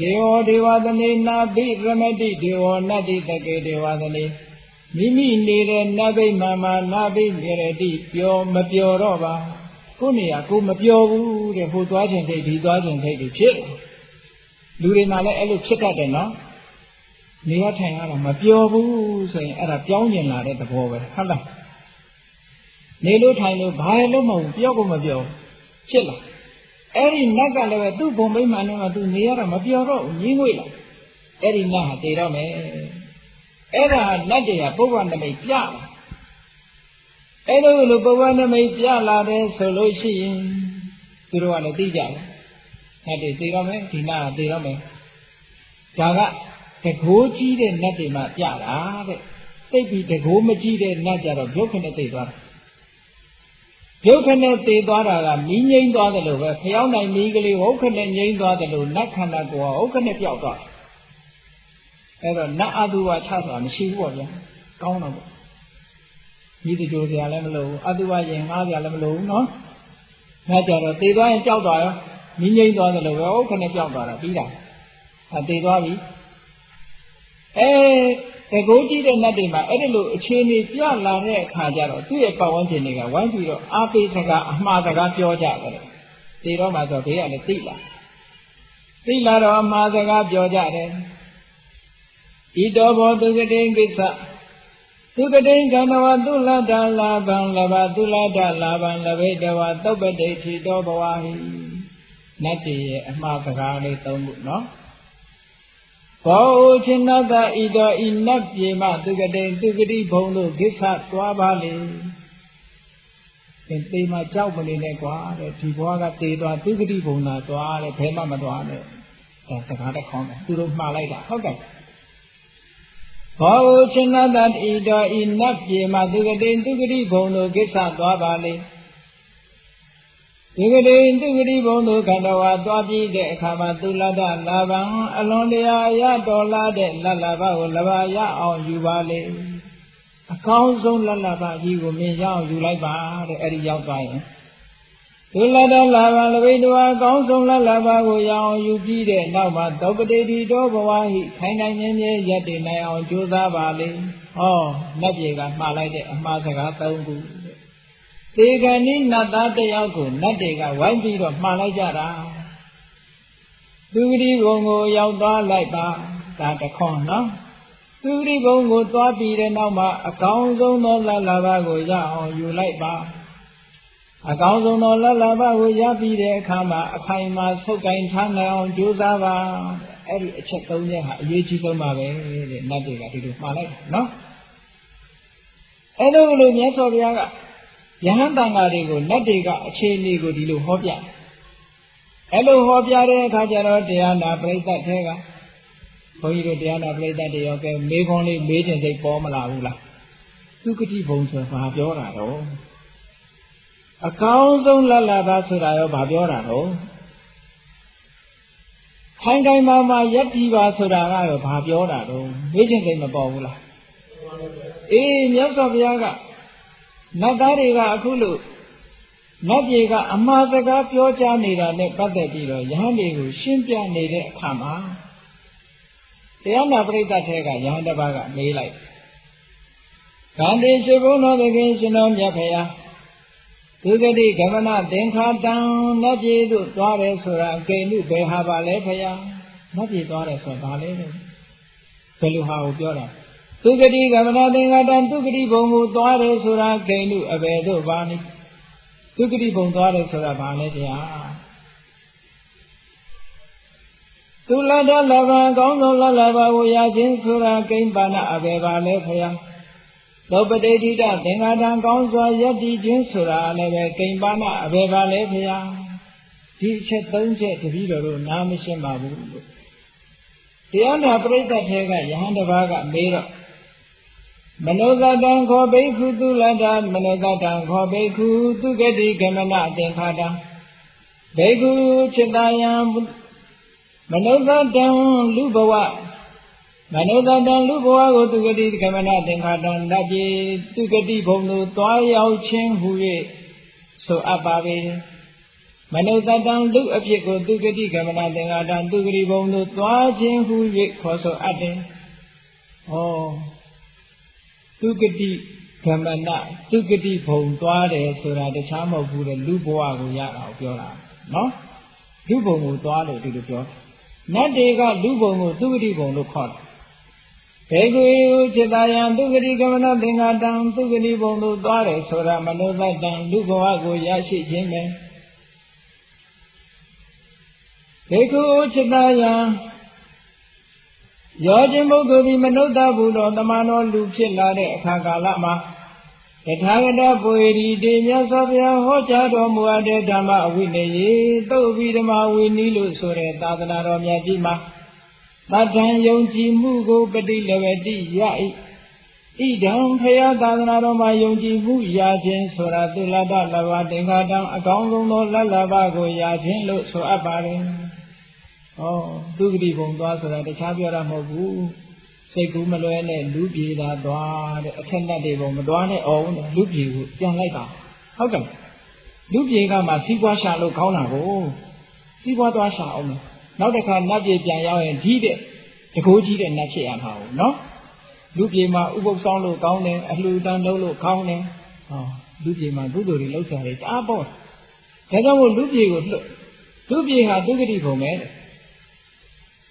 ဒေဝဒေဝသနေနာဘိရမတိဒေဝနတ္တိတကေဒေဝသနေမိမိနေတဲ့နတ်ဘိမာမနာဘိမြေရတိပြောမပြောတော့ပါကိုနေရကိုမပြောဘူးတဲ့ဟိုသွားခြင်းထိတ်ဒီသွားခြင်းထိတ်တွေဖြစ်လူတွေမှလည်းအဲ့လိုဖြစ်တတ်တယ်နော်နေရထိုင်ရတော့မပြောဘူးဆိုရင်အဲ့ဒါပြောင်းကျင်လာတဲ့သဘောပဲဟုတ်လားနေလို့ထိုင်လို့ဘာလို့မဟုတ်ပြောကိုမပြောဖြစ်လာအဲ့ဒီနတ်ကလည်းပဲသူ့ဘုံမိမှန်နဲ့မှသူနေရတော့မပြောတော့ညင်းငွေ့လာအဲ့ဒီနတ်ဟာတည်တော့မယ်အဲ့ဒါနတ်တွေကပုဗ္ဗနမိတ်ပြလာအဲ့လိုပုဗ္ဗနမိတ်ပြလာတယ်ဆိုလို့ရှိရင်သူတို့ကလည်းသိကြတယ်နတ်တွေသိတော့မယ်ဒီနတ်ကသိတော့မယ်ဒါကတကိုးကြီးတဲ့နတ်တွေမှပြတာတဲ့သိပြီးတကိုးမကြီးတဲ့နတ်ကြတော့ရုပ်ခနဲ့သိသွားတာရုပ်ခနဲ့သိသွားတာကမီးငိမ့်သွားတယ်လို့ပဲဖျောင်းနိုင်မီးကလေးဟုတ်ခနဲ့ငိမ့်သွားတယ်လို့နတ်ခန္ဓာကိုယ်ဟုတ်ခနဲ့ပျောက်သွားအဲ့တော့နတ်အတုဝချဆိုတာမရှိဘူးပေါ့ဗျာကောင်းတော့ပေါ့ဒီတကြိုစရာလည်းမလိုဘူးအတုဝရင်ငားစရာလည်းမလိုဘူးနော်ငါကြတော့သေသွားရင်ကြောက်သွားရောမီးငိမ့်သွားတယ်လို့ပဲဟုတ်ခနဲ့ပျောက်သွားတာပြီးတာသေသွားပြီတကိုးကြည့်တဲ့နတ်တွေမှာအဲ့ဒီလိုအခြေအနေပြလာတဲ့အခါကျတော့သူ့ရဲ့ပတ်ဝန်းကျင်တွေကဝိုင်းပြီးတော့အားပေးစကားအမှားစကားပြောကြတယ်သေတော့မှဆိုဘေးကလည်းသိလာတော့အမှားစကားပြောကြတယ်ဤတော်ဘောသူကတိကိစ္စသူကတိကံတော်သူလတ္တလာဘံလဘသူလတ္တလာဘံလဘိတဝသုပ္ပတိထီတော်ဘဝဟိနတ်တွေရဲ့အမှားစကားလေးသုံးခုနော်ဘောချင်နတဤတော်ဤနတ်ပြေမသူကတိသူကတိဘုံတို့ကိစ္စသွားပါလေသေမှာကြောက်မနေနဲ့ကွာတဲ့ဒီဘွားကသေသွားသူကတိဘုံသာသွားတဲ့ဘယ်မှမသွားနဲ့ဒါစကားတစ်ခေါင်းတယ်သူတို့မှားလိုက်တာဟုတ်တယ်ဘောချင်နတဤတော်ဤနတ်ပြေမသူကတိသူကတိဘုံတို့ကိစ္စသွားပါလေ ဒီကတိသူကတိဘုံတို့ခန္ဓာဝါသွားပြီးတဲ့အခါမှာသူလတ္တလာဗံအလွန်တရာရတော်လာတဲ့လတ်လဘကိုလဘရအောင်ယူပါလေအကောင်းဆုံးလတ်လဘကြီးကိုမင်းရအောင်ယူလိုက်ပါတဲ့အဲ့ဒီရောက်သွားရင်သူလတ္တလာဗံလဘိတဝါအကောင်းဆုံးလတ်လဘကိုရအောင်ယူပြီးတဲ့နောက်မှာသောပတိတိတောဘဝဟိခိုင်နိုင်မြဲမြဲရပ်တည်နိုင်အောင်ကြိုးစားပါလေဟောနတ်ပြေကမှားလိုက်တဲ့အမှားစကား၃ခုတေဂဏိနတ်သားတယောက်ကိုနတ်တွေကဝိုင်းပြီးတော့မှားလိုက်ကြတာသူဂတိဘုံကိုရောက်သွားလိုက်ပါဒါတခွန်းနော်သူဂတိဘုံကိုသွားပြီးတဲ့နောက်မှာအကောင်းဆုံးသောလတ်လဘကိုရအောင်ယူလိုက်ပါအကောင်းဆုံးသောလတ်လဘကိုရပြီးတဲ့အခါမှာအခိုင်အမာဆုပ်ကိုင်ထားနိုင်အောင်ကြိုးစားပါအဲ့ဒီအချက်၃ချက်ဟာအရေးကြီးဆုံးပါပဲတဲ့နတ်တွေကဒီလိုမှားလိုက်နော်အဲ့လိုမြတ်စွာဘုရားကယဟန်တန်ဃာတွေကိုနတ်တွေကအခြေအနေကိုဒီလိုဟောပြအဲ့လိုဟောပြတဲ့အခါကျတော့တရားနာပရိသတ်တွေကဘုန်းကြီးတို့တရားနာပရိသတ်တွေရောကဲမေးခွန်းလေးမေးတင်စိတ်ပေါ်မလာဘူးလားသူကတိဘုံဆိုဘာပြောတာတော့အကောင်းဆုံးလတ်လဘဆိုတာရောဘာပြောတာတော့ခိုင်ခိုင်မာမာရက်ပြီးပါဆိုတာကရောဘာပြောတာတော့မေးတင်စိတ်မပေါ်ဘူးလားအေးမြတ်စွာဘုရားကနတ်သားတွေကအခုလို့နတ်ပြည်ကအမှားစကားပြောကြားနေတာနဲ့ပတ်သက်ပြီးတော့ယဟန်တွေကိုရှင်းပြနေတဲ့အခါမှာတရားနာပရိသတ်ထဲကယဟန်တစ်ပါးကမေးလိုက်ဂန္ဒီရှိဘုန်းတော်သခင်ရှင်တော်မြတ်ဖေဟာသူဂတိဂမနသင်္ခါတံနတ်ပြည်သို့သွားတယ်ဆိုတာအကိနုဘယ်ဟာပါလဲဖေဟာနတ်ပြည်သွားတယ်ဆိုတာဘာလဲဘယ်လိုဟာကိုပြောတာသူဂတိကမနာသင်္ဃတံသူဂတိဘုံကိုသွားတယ်ဆိုတာဂိဏုအဘယ်သို့ပါနည်းသူဂတိဘုံသွားတယ်ဆိုတာဘာလဲတရားသူလတ္တလဘံကောင်းဆုံးလလဘကိုရခြင်းဆိုတာဂိမ့်ပါဏအဘယ်ပါလဲဖယားသောပတိဋ္ဌိတသင်္ဃတံကောင်းစွာယတ္တိခြင်းဆိုတာလည်းပဲဂိမ့်ပါဏအဘယ်ပါလဲဖယားဒီအချက်၃ချက်တပည့်တော်တို့နားမရှင်းပါဘူးလို့တရားနာပရိသတ်ထဲကယဟန်တစ်ပါးကမေးတော့မနောဇတံခောဘိက္ခုသူလတ္တမနောဇတံခောဘိက္ခုသူဂတိကမနသင်္ခါတံဘိက္ခုจิตာယံမနောဇတံလူဘဝမနောဇတံလူဘဝကိုသူဂတိကမနသင်္ခါတံတပြေသူဂတိဘုံသို့သွားရောက်ခြင်းဟူ၍ဆိုအပ်ပါပေမနောဇတံလူအဖြစ်ကိုသူဂတိကမနသင်္ခါတံသူဂတိဘုံသို့သွားခြင်းဟူ၍ခေါ်ဆိုအပ်တယ်။ဩသူဂတိကမနသူဂတိဘုံသွားတယ်ဆိုတာတခြားမဟုတ်ဘူးလေလူဘဝကိုရအောင်ပြောတာနော်လူဘုံကိုသွားလို့ဒီလိုပြောနတ်တွေကလူဘုံကိုသူဂတိဘုံလို့ခေါ်တယ်ဘေကုจิตာယံသူဂတိကမနသင်္ဃတံသူဂတိဘုံသို့သွားတယ်ဆိုတာမနောဇတံလူဘဝကိုရရှိခြင်းပဲဘေကုจิตာယံယောခြင်းပုဂ္ဂိုလ်သည်မနုဿဘုတော်တမန်တော်လူဖြစ်လာတဲ့အခါကာလမှာတထာဂတပွေရီတေမြတ်စွာဘုရားဟောကြားတော်မူအပ်တဲ့ဓမ္မအဝိနည်းသုတ်ပြီးဓမ္မဝိနည်းလို့ဆိုတဲ့သာသနာတော်မြတ်ကြီးမှာတထံယုံကြည်မှုကိုပฏิလဝတိယဣဒံဖယားသာသနာတော်မှာယုံကြည်မှုရခြင်းဆိုတာသုလတ္တလဘသင်္ခါတံအကောင်းဆုံးသောလတ်လဘကိုရခြင်းလို့ဆိုအပ်ပါတယ်ဩသူဂတိဘုံသွားဆိုတာတခြားပြောတာမဟုတ်ဘူးစိတ်ကူးမလွဲနဲ့လူပြေတာသွားတဲ့အထက်နဲ့တွေဘုံမသွားနဲ့ဩလူပြေကိုပြန်လိုက်တာဟုတ်တယ်လူပြေကမှစီးပွားရှာလို့ခေါင်းတာကိုစီးပွားသွားရှာအောင်နောက်တစ်ခါနတ်ပြေပြန်ရောက်ရင်ဒီတဲ့တကိုးကြီးတဲ့နတ်ဖြစ်ရမှာဟုတ်နော်လူပြေမှာဥပုပ်ဆောင်လို့ကောင်းတယ်အလှူတန်းလုပ်လို့ကောင်းတယ်ဟောလူပြေမှာကုသိုလ်တွေလုပ်စားတယ်တအားပေါ့ဒါကြောင့်မို့လူပြေကိုလွတ်လူပြေဟာသူဂတိဘုံပဲ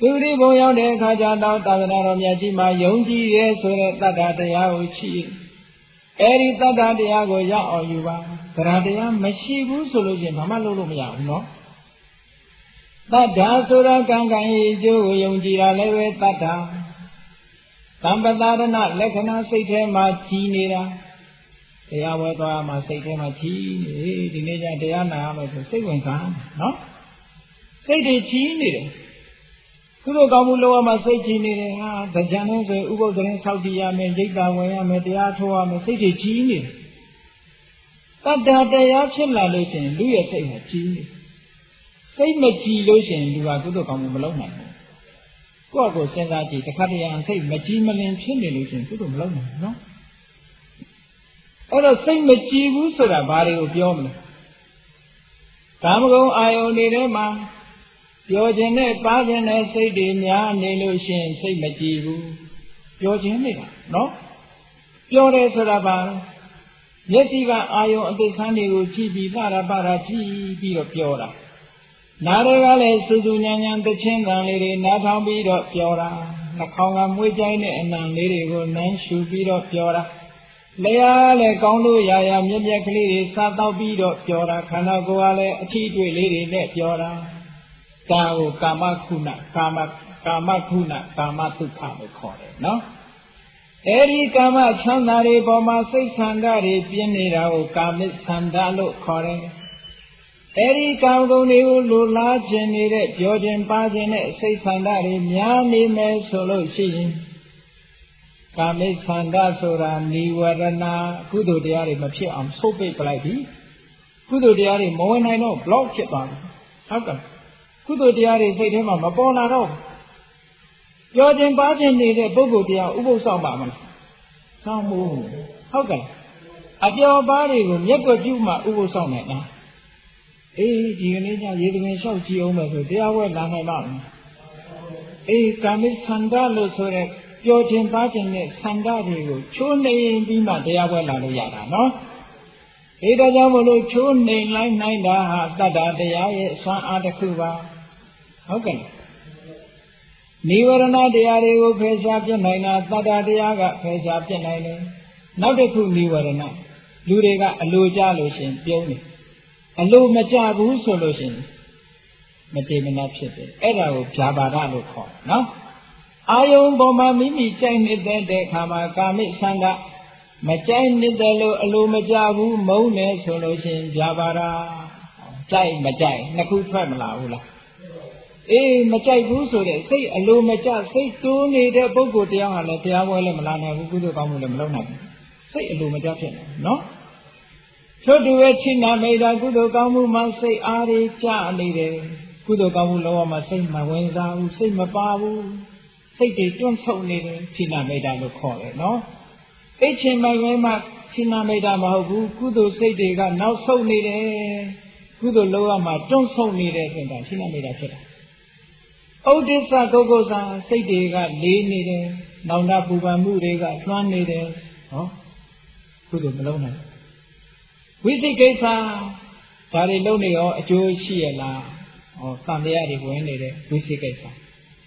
သူဂတိဘုံရောက်တဲ့အခါကျတော့သာသနာတော်မြတ်ကြီးမှာယုံကြည်ရဲဆိုတဲ့တတ္တတရားကိုရှိအဲဒီတတ္တတရားကိုရအောင်ယူပါသရတရားမရှိဘူးဆိုလို့ချင်းဘာမှလုပ်လို့မရဘူးနော်တတ္တဆိုတာကံကံရဲ့အကျိုးကိုယုံကြည်တာလည်းပဲတတ္တသံပတာရဏလက္ခဏာစိတ်ထဲမှာကြီးနေတာတရားဝဲသွားမှစိတ်ထဲမှာကြီးနေဒီနေ့ကျတရားနာရမယ်ဆိုစိတ်ဝင်စားနော်စိတ်တွေကြီးနေတယ်သူတို့ကောင်းမှုလုပ်ရမှစိတ်ကြီးနေတယ်ဟာကြံလို့ဆိုဥပုသ်သတင်းဆောက်တည်ရမယ်ရိတ်တာဝင်ရမယ်တရားထိုးရမယ်စိတ်တွေကြီးနေတယ် တတ္တတရားဖြစ်လာလို့ရှိရင်လူရဲ့စိတ်ဟာကြီးနေစိတ်မကြည်လို့ရှိရင်လူဟာကုသိုလ်ကောင်းမှုမလုပ်နိုင်ဘူးကိုယ့်အကိုစဉ်းစားကြည့်တစ်ခါတည်းရန်စိတ်မကြည်မလင်ဖြစ်နေလို့ရှိရင်ကုသိုလ်မလုပ်နိုင်ဘူးနော်အဲ့တော့စိတ်မကြည်ဘူးဆိုတာဘာတွေကိုပြောမလဲကာမဂုဏ်အာယုန်တွေထဲမှာပြောခြင်းနဲ့ပါခြင်းနဲ့စိတ်တွေများနေလို့ရှိရင်စိတ်မကြည်ဘူးပြောခြင်းနေတာနော်ပြောတယ်ဆိုတာဘာလဲမျက်စိကအာယုန်အသိဆန်းတွေကိုကြည့်ပြီးပါတာကြည့်ပြီးတော့ပြောတာနားတွေကလည်းစူးစူးညံ့ညံ့သချင်းတန်လေးတွေနားထောင်ပြီးတော့ပြောတာနှာခေါင်းကမွေးကြိုင်းတဲ့အနံလေးတွေကိုနမ်းရှူပြီးတော့ပြောတာလျှာလည်းကောင်းလို့ရမြက်မြက်ကလေးတွေစားတော့ပြီးတော့ပြောတာခန္ဓာကိုယ်ကလည်းအထီးတွေ့လေးတွေနဲ့ပြောတာဒါကိုကာမခုဏကာမခုဏကာမဒုက္ခလို့ခေါ်တယ်နော်အဲဒီကာမချမ်းသာတွေပေါ်မှာစိတ်ဆန္ဒတွေပြင်းနေတာကိုကာမိဆန္ဒလို့ခေါ်တယ်အဲဒီကာမဂုဏ်တွေကိုလိုလားခြင်းနေတဲ့ပြောခြင်းပါခြင်းနဲ့စိတ်ဆန္ဒတွေများနေမယ်ဆိုလို့ရှိရင်ကာမိဆန္ဒဆိုတာနိဝရဏကုသိုလ်တရားတွေမဖြစ်အောင်ဆုတ်ပိတ်ပလိုက်ပြီကုသိုလ်တရားတွေမဝင်နိုင်တော့ block ဖြစ်သွားတယ်ဟုတ်ကဲ့ကုသိုလ်တရားတွေစိတ်ထဲမှာမပေါ်လာတော့ပြောခြင်းပါခြင်းနေတဲ့ပုဂ္ဂိုလ်တရားဥပုသ်ဆောင်ပါမလားဆောင်မှုဟုတ်ကဲ့အပျော်ပါးတွေကိုမျက်ကွယ်ပြုမှဥပုသ်ဆောင်နိုင်လားအေးဒီကနေ့ညရေသမင်လျှောက်ကြည့်အောင်မယ်ဆိုတရားဝဲလာနိုင်ပါ့မလားအေးကာမိဆန္ဒလို့ဆိုတဲ့ပြောခြင်းပါခြင်းနဲ့ဆန္ဒတွေကိုချိုးနှိမ်ပြီးမှတရားဝဲလာလို့ရတာနော်အေးဒါကြောင့်မလို့ချိုးနှိမ်လိုက်နိုင်တာဟာတတ္တတရားရဲ့စွမ်းအားတစ်ခုပါဟုတ်ကဲ့နိဝရဏတရားတွေကိုဖယ်ရှားပြနိုင်တာတတ္တတရားကဖယ်ရှားပြနိုင်တယ်နောက်တစ်ခုနိဝရဏလူတွေကအလိုကြလို့ရှင်ပြုံးတယ်အလိုမကြဘူးဆိုလို့ရှင်မတည်မနာဖြစ်တယ်အဲ့ဒါကိုဗျာပါဒလို့ခေါ်တယ်နော်အာယုံပေါ်မှာမိမိကြိုက်နေတဲ့အခါမှာကာမိဆန္ဒမကြိုက်နေတဲ့လို့အလိုမကြဘူးမုန်းတယ်ဆိုလို့ရှင်ဗျာပါဒကြိုက်မကြိုက်နှစ်ခုထွက်မလာဘူးလားအေးမကြိုက်ဘူးဆိုတဲ့စိတ်အလိုမကြစိတ်တိုးနေတဲ့ပုဂ္ဂိုလ်တရားဟာလည်းတရားပွဲလည်းမလာနိုင်ဘူးကုသိုလ်ကောင်းမှုလည်းမလုပ်နိုင်ဘူးစိတ်အလိုမကြဖြစ်နေနော်ထို့တူပဲချိနာမိတ်တာကုသိုလ်ကောင်းမှုမှစိတ်အားတွေကျနေတယ်ကုသိုလ်ကောင်းမှုလုံးဝမှစိတ်မဝင်စားဘူးစိတ်မပါဘူးစိတ်တွေတွန့်ဆုတ်နေတယ်ချိနာမိတ်တာလို့ခေါ်တယ်နော်အိတ်ချင်မိုင်ဝဲမှချိနာမိတ်တာမဟုတ်ဘူးကုသိုလ်စိတ်တွေကနောက်ဆုတ်နေတယ်ကုသိုလ်လုံးဝမှတွန့်ဆုတ်နေတယ်ဆိုတာချိနာမိတ်တာဖြစ်တာဩဒိစ္စကုက္ကုစာစိတ်တွေကလေးနေတယ်နောင်တပူပန်မှုတွေကလွှမ်းနေတယ်ဟောကုသိုလ်မလုံးနိုင်ဝိသိကိစ္စဒါတွေလုံးနေရောအကျိုးရှိရလားဟောသံတရားတွေဝင်နေတဲ့ဝိသိကိစ္စ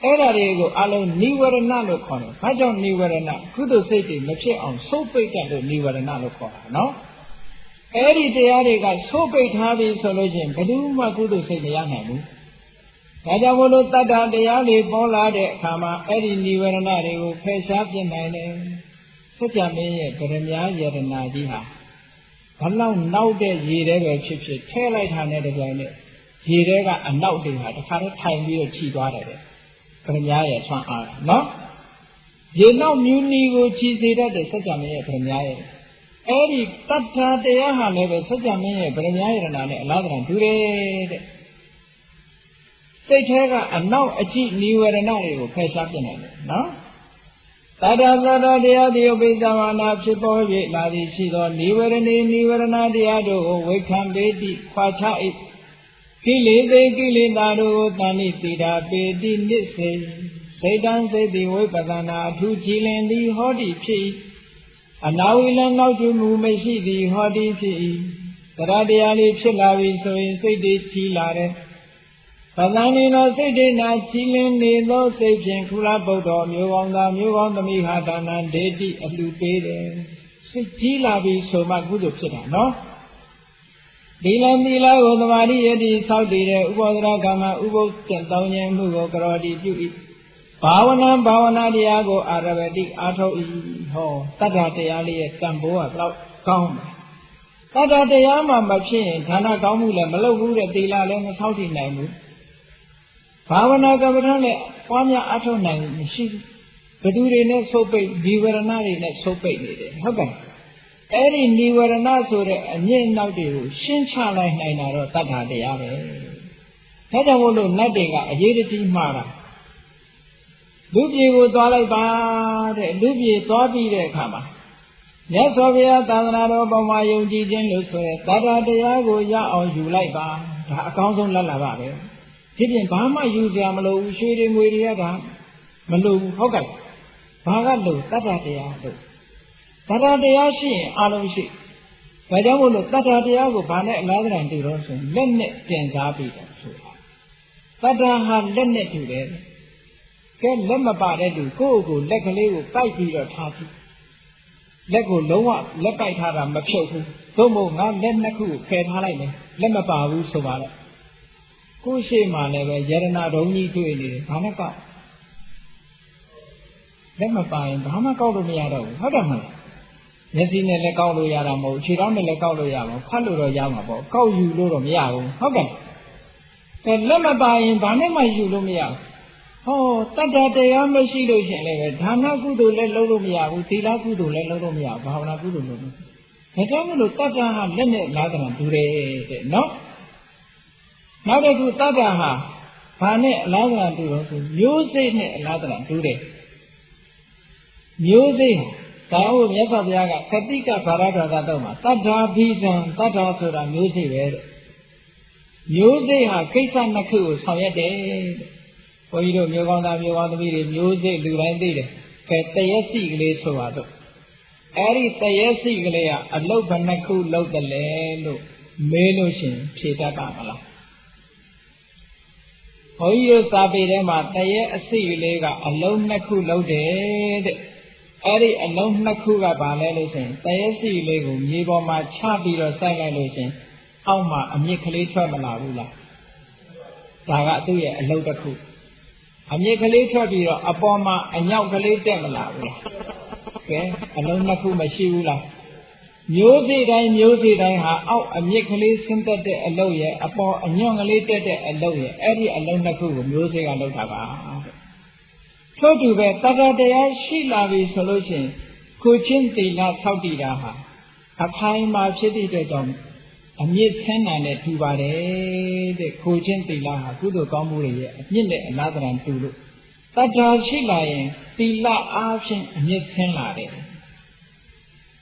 အဲ့ဒါတွေကိုအလုံးနိဝရဏလို့ခေါ်တယ်ဘာကြောင့်နိဝရဏကုသိုလ်စိတ်တွေမဖြစ်အောင်ဆုတ်ပိတ်တယ်လို့နိဝရဏလို့ခေါ်တာနော်အဲ့ဒီတရားတွေကဆုတ်ပိတ်ထားပြီဆိုလို့ချင်းဘယ်သူမှကုသိုလ်စိတ်မရနိုင်ဘူးဒါကြောင့်မို့လို့တတ္တတရားတွေပေါ်လာတဲ့အခါမှာအဲ့ဒီနိဝရဏတွေကိုဖယ်ရှားပြနိုင်တယ်စัจ जा မင်းရဲ့ဗရမ ्या ယတနာကြီးဟာဘလောက်နောက်တဲ့ရေထဲပဲဖြစ်ဖြစ်ထဲလိုက်တာနဲ့တပြိုင်နက်ရေထဲကအနောက်တွေဟာတစ်ခါတည်းထိုင်ပြီးတော့ခြိသွားတယ်ဗရမ ्या ရဲ့ဆွမ်းအားနော်ရေနောက်မြူနီကိုခြိစေတတ်တဲ့စัจ जा မင်းရဲ့ဗရမ ्या ရဲ့အဲ့ဒီတတ္တတရားဟာလည်းပဲစัจ जा မင်းရဲ့ဗရမ ्या ယတနာနဲ့အလားတူတူတယ်တဲ့စိတ်ထဲကအနောက်အကြည့်နိဝရဏတွေကိုဖယ်ရှားပြနိုင်တယ်နော်တတ္တတရားတိယပိသဝနာဖြစ်ပေါ်၍လာသည်ရှိသောနိဝရဏတရားတို့ကိုဝိခံပေတိခွာချ၏ကိလေသာတို့ကိုတဏှိတိတာပေတိနစ်စေစိတ်တံစိတ်တိဝိပဿနာအထူးကြည်လင်သည်ဟောတိဖြစ်၏အနာဝိလနောက်ကျွမှုမရှိသည်ဟောတိဖြစ်၏တရားလေးဖြစ်လာပြီဆိုရင်စိတ်တွေကြီးလာတယ်ပသန်နေသောစိတ်ဒေနာချီလင်းနေသောစိတ်ဖြင့်ကုလပုဒ္ဓောမျိုးကောင်းသားမျိုးကောင်းသမီးဟာဒါနံဒေတိအလှပေးတယ်စိတ်ကြီးလာပြီဆိုမှကုသိုလ်ဖြစ်တာနော်ဒီလသီလကိုသမာဓိယတိဆောက်တည်တဲ့ဥပောဒရကမ္မဥပုသ်တဲ့တောင်းခြင်းမှုကိုကရောတိပြု၏ဘာဝနာတရားကိုအာရဝတိအားထုတ်၏ဟောတတ္တတရားလေးရဲ့တန်ဖိုးကဘလောက်ကောင်းတယ်တတ္တတရားမှမဖြစ်ရင်ဒါနကောင်းမှုလည်းမလုပ်ဘူးတဲ့သီလလည်းမဆောက်တည်နိုင်ဘူးဘာဝနာကမ္မထာနဲ့ပွားများအထောက်နိုင်မရှိဘူးဘယ်သူတွေနဲ့ဆုပ်ပိတ်ဒီဝရဏတွေနဲ့ဆုပ်ပိတ်နေတယ်ဟုတ်ကဲ့ Eri Nivarana Sura and Yen Naudu, Shin Chala Naina, Tata de Ave. Hedawolo Nadiga, a Yediti Mara. Lubi would dolly bar, Lubi Tobi de Kama. Yes, Ovia, Tanado, Bamayo, Jijin Luce, Tata de Ago, Ya or Julai Bar, Council Lalabare. Hidden Bama use Yamalo, shooting with Yaga, Malu, Hogan, Pagalu, Tata de Ago. Tata de Ashi, Aloshi. Padamolo, Tata de Ago, Bane, Lather and Duroson, Lennet, Genzabi. Tata had Lennet to them. Get Lemaba do go, Lekale, Pike or Tati. Lego Loa, Lepai Tara, Machoku, Tomo, Lenaku, Ken Halane, Lemaba, Usovala. Kushima never, Yerana, Roni to any, Hanaka. Lemaba in Hamako Miado, Hadama. Yasine Lekalo Yaramo, Chirame Lekalo Yamo, Kaluro Yamabo, call you Luro Miao, Hogan. Then Lemaba in Banema Yulumia. Oh, Tata de Amashiro, Tana Gudu, Lelomia, Utila Gudu, Lelomia, Bahana Gudu. Hetamulu Tata, Lenet Ladran, Dure, no? Now they do Tata, Pane Ladran, Music Ladran, Dure. Music. Tao Yasabiaga, Katika Parada Doma, Tata Pisan, Tata Sura, music. Music are Kisan Naku, Soyade. For you don't want to be music, do I did it? Katayasi Lesoado. Ari Tayasi Glea, a low Banaku, low the Lelo, Melushin, Chita Kamala. Oyo Sabirema, Tayasi Lega, a low Naku loaded. Eri alone Nakuga Balation, Tayasi Lego, Yiboma, Chabi or Silation, Alma, a Mikali Tramala. Taga do ye a lodaku. A Mikali Trabiro, Aboma, and Yaukali Demala. Okay, alone Naku Mashula. Music I have out a Mikali Sinter de Aloye, upon a young later de Aloye, Eri alone Naku, music and Lotava. So to be Tata de Shilavi solution, Kuchin de la Saudiraha, a time of city to them, a mere 10 and a 2 bade, the Kuchin de la Kudo Gomuri, a another and 2. Tata Shilayan, the la option, a mere 10 lade.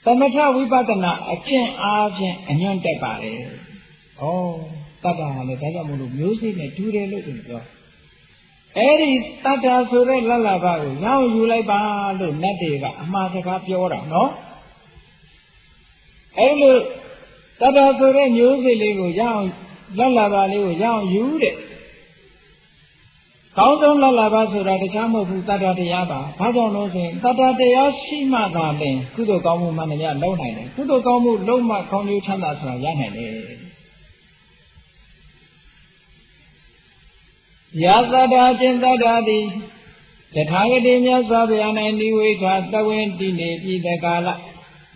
Tamata Vipatana, a chain option, and yon debate. Oh, Tata, the Tagamulu music, and 2 days looking. Eri Tata Sure Lalabago, now you like Balo, Nadiga, Masaka Piora, no? Elu Tata Sure music, young Lalabali, young you. Council Lalabasura, the Jamo Tata de Yaba, Pazo Nosin, Tata de Yashima Galen, Kudo Gomu Mania Lona, Kudo Gomu Loma Konu Chanasa Yanane. Yazada Jendadi, the Hagadinia Sabian and Niwika, the wind Dini, the Gala,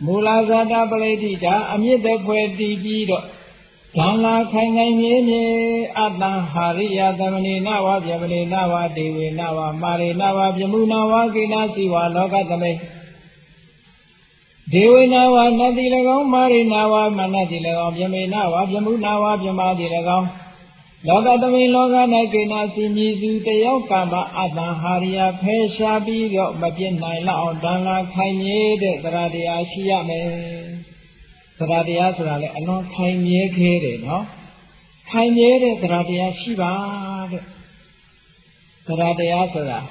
Mulazada Baledita, amid the Puerti Gido, Tala Kangani, Adna Haria, the Maninawa, Yamaninawa, Dewi Nawa, Marinawa, Yamunawa, Ginasiwa, Logatame. Dewi Nawa, Nadilago, Marinawa, Manadilago, Yaminawa, Yamunawa, Yamadilago. Logatami Loga Nagina Simizu, the Yokama, Adna Haria, Peshabi, Mabin Naila, Dana Kanye, the Radia Shiame. The Radia Srale, and not Kanye Kere, no? Kanye, the Radia Shiva. The Radia Sra,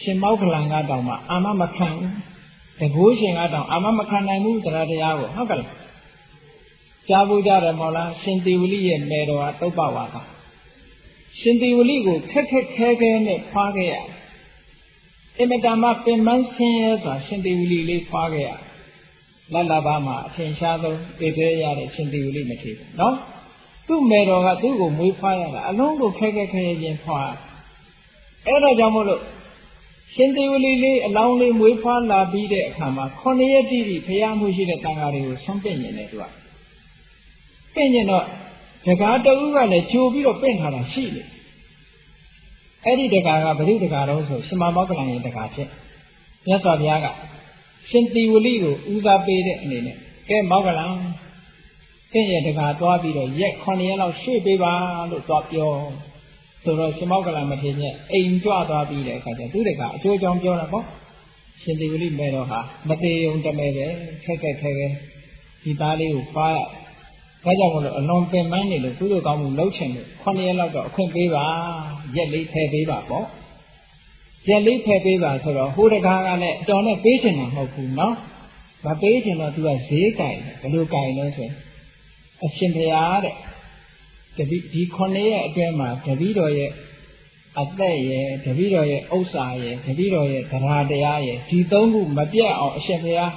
Shimokalanga Dama, Amamakan, the Bushing Adam, Amamakan, I moved the Radia. How can Jabuja Mola, Sinti Willi and Medo at Topawaka. Sinti Uligo, Keke and Pagaya. Emetama Penmansias or Sinti Uli Pagaya. Lalabama, Tinshado, Ebeya, Sinti Uli material. No? Two Medo, Dugo, Mufaya, along with Keke and Pag. Era Jamolo. Sinti Uli, a lonely Mufa la Bide Kama, Konya Didi, Payamushi the Tangari, something in it. Penny the Gata Uga, the Jubi of Penhara, she. Eddie the Gaga, but the Gata also, Simamokan in the Gata. Yes, Aviaga. Sinti Uligo, Uza Bede and in it. ကဲမောက်ကလန်တင့်ရဲ့တကာသွားပြီးတော့ရက်9ရက်လောက်ရွှေ့ပေးပါလို့သွားပြောဆိုတော့ရှင်မောက်ကလန်မထေရမြတ်အိမ်ကြွသွားပြီးတဲ့အခါကျသူတကာအကျိုးအကြောင်းပြောတာပေါ့ရှင်သေဝလိမဲတော်ဟာမသေးုံတမဲပဲခက်ဒီသားလေးကိုဖားရဒါကြောင့်မလို့အလွန်ပင်ပန်းနေလို့သူတို့ကောင်းမှုလှုပ်ချင်လို့9ရက်လောက်တော့အခွင့်ပေးပါရက်လေးထည့်ပေးပါပေါ့ရက်လေးထည့်ပေးပါဆိုတော့ဟိုတကာကလည်းတော်နဲ့ပေးချင်တာမဟုတ်ဘူးနော်မပေးချင်တော့သူကဈေးကြိုင်ဘယ်လိုကြိုင်လဲဆိုအရှင်ဘုရားတဲ့ဒီ9ရက်အတွင်းမှာတပည့်တော်ရဲ့အသက်ရဲ့တပည့်တော်ရဲ့ဥစ္စာရဲ့တပည့်တော်ရဲ့သရတရားရဲ့ဒီသုံးခုမပြတ်အောင်အရှင်ဘုရား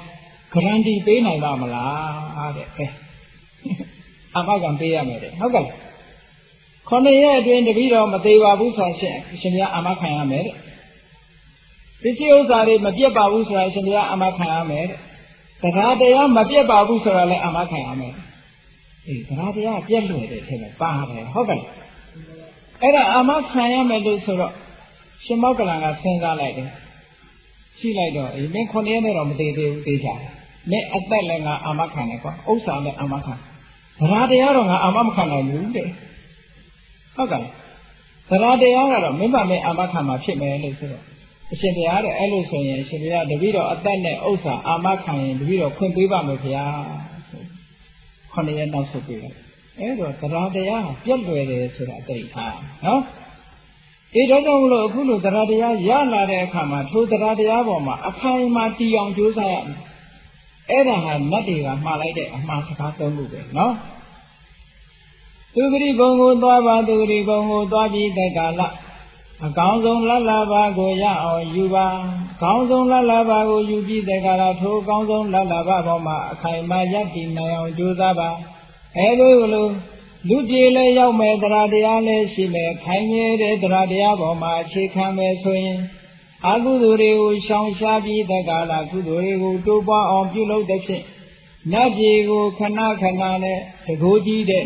ဂရန်တီပေးနိုင်ပါမလားတဲ့ကဲအာမခံပေးရမယ်တဲ့ဟုတ်ကဲ့9ရက်အတွင်းတပည့်တော်မသေးပါဘူးဆိုရှင်အရှင်ဘုရားအာမခံရမယ်တဲ့ပစ္စည်းဥစ္စာတွေမပြတ်ပါဘူးဆိုတာအရှင်ဘုရားအာမခံရမယ်တဲ့သရတရားမပြတ်ပါဘူးဆိုတာလည်းအာမခံရမယ်အေးသရတရားပြတ်လွယ်တယ်ထင်တယ်ပါတယ်ဟုတ်ကဲ့အဲ့ဒါအာမခံရမယ်လို့ဆိုတော့ရှင်မောကလန်ကစဉ်းစားလိုက်တယ်ရှိလိုက်တော့အေးမင်း9ရက်နဲ့တော့မသေးသေးဘူးသေးချာမင်းအသက်လည်းငါအာမခံတယ်ကွာဥစ္စာလည်းအာမခံသရတရားတော့ငါအာမမခံနိုင်ဘူးတဲ့ဟုတ်ကဲ့သရတရားကတော့မင်းပါမင်းအာမခံမှာဖြစ်မယ်လို့ဆိုတော့အရှင်ဘုရားတဲ့အဲ့လိုဆိုရင်အရှင်ဘုရားတပည့်တော်အသက်နဲ့ဥစ္စာအာမခံရင်တပည့်တော်ခွင့်ပေးပါမယ်ဘုရား9ရက်နောက်ဆုတ်ပေးလိုက်အဲ့တော့သရတရားပြတ်လွယ်တယ်ဆိုတာအတိတ်ထားနော်ဒီတော့ကြောင့်လို့အခုလိုသရတရားရလာတဲ့အခါမှာထိုသရတရားပေါ်မှာအခိုင်အမာတည်အောင်ကြိုးစားရမယ်အဲ့ဒါဟာနတ်တွေကမှားလိုက်တဲ့အမှားစကားသုံးခုပဲနော်သူဂရိဘုံကိုသွားပါသူဂရိဘုံကိုသွားပြီးတဲ့ကာလအကောင်းဆုံးလလဘာကိုရအောင်ယူပါအကောင်းဆုံးလလဘာကိုယူပြီးတဲ့ကာလထိုအကောင်းဆုံးလလဘာပေါ်မှာအခိုင်အမာရပ်တည်နိုင်အောင်ကြိုးစားပါအဲလိုလူပြေလည်းရောက်မယ်တရားတရားလည်းရှိမယ်ခိုင်မြဲတဲ့တရားတရားပေါ်မှာအခြေခံမယ်ဆိုရင်အကုသိုလ်တွေကိုရှောင်ရှားပြီးတဲ့ကာလကုသိုလ်တွေကိုတိုးပွားအောင်ပြုလုပ်တဲ့ဖြင့်နတ်ပြည်ကိုခဏနဲ့တကိုးကြီးတဲ့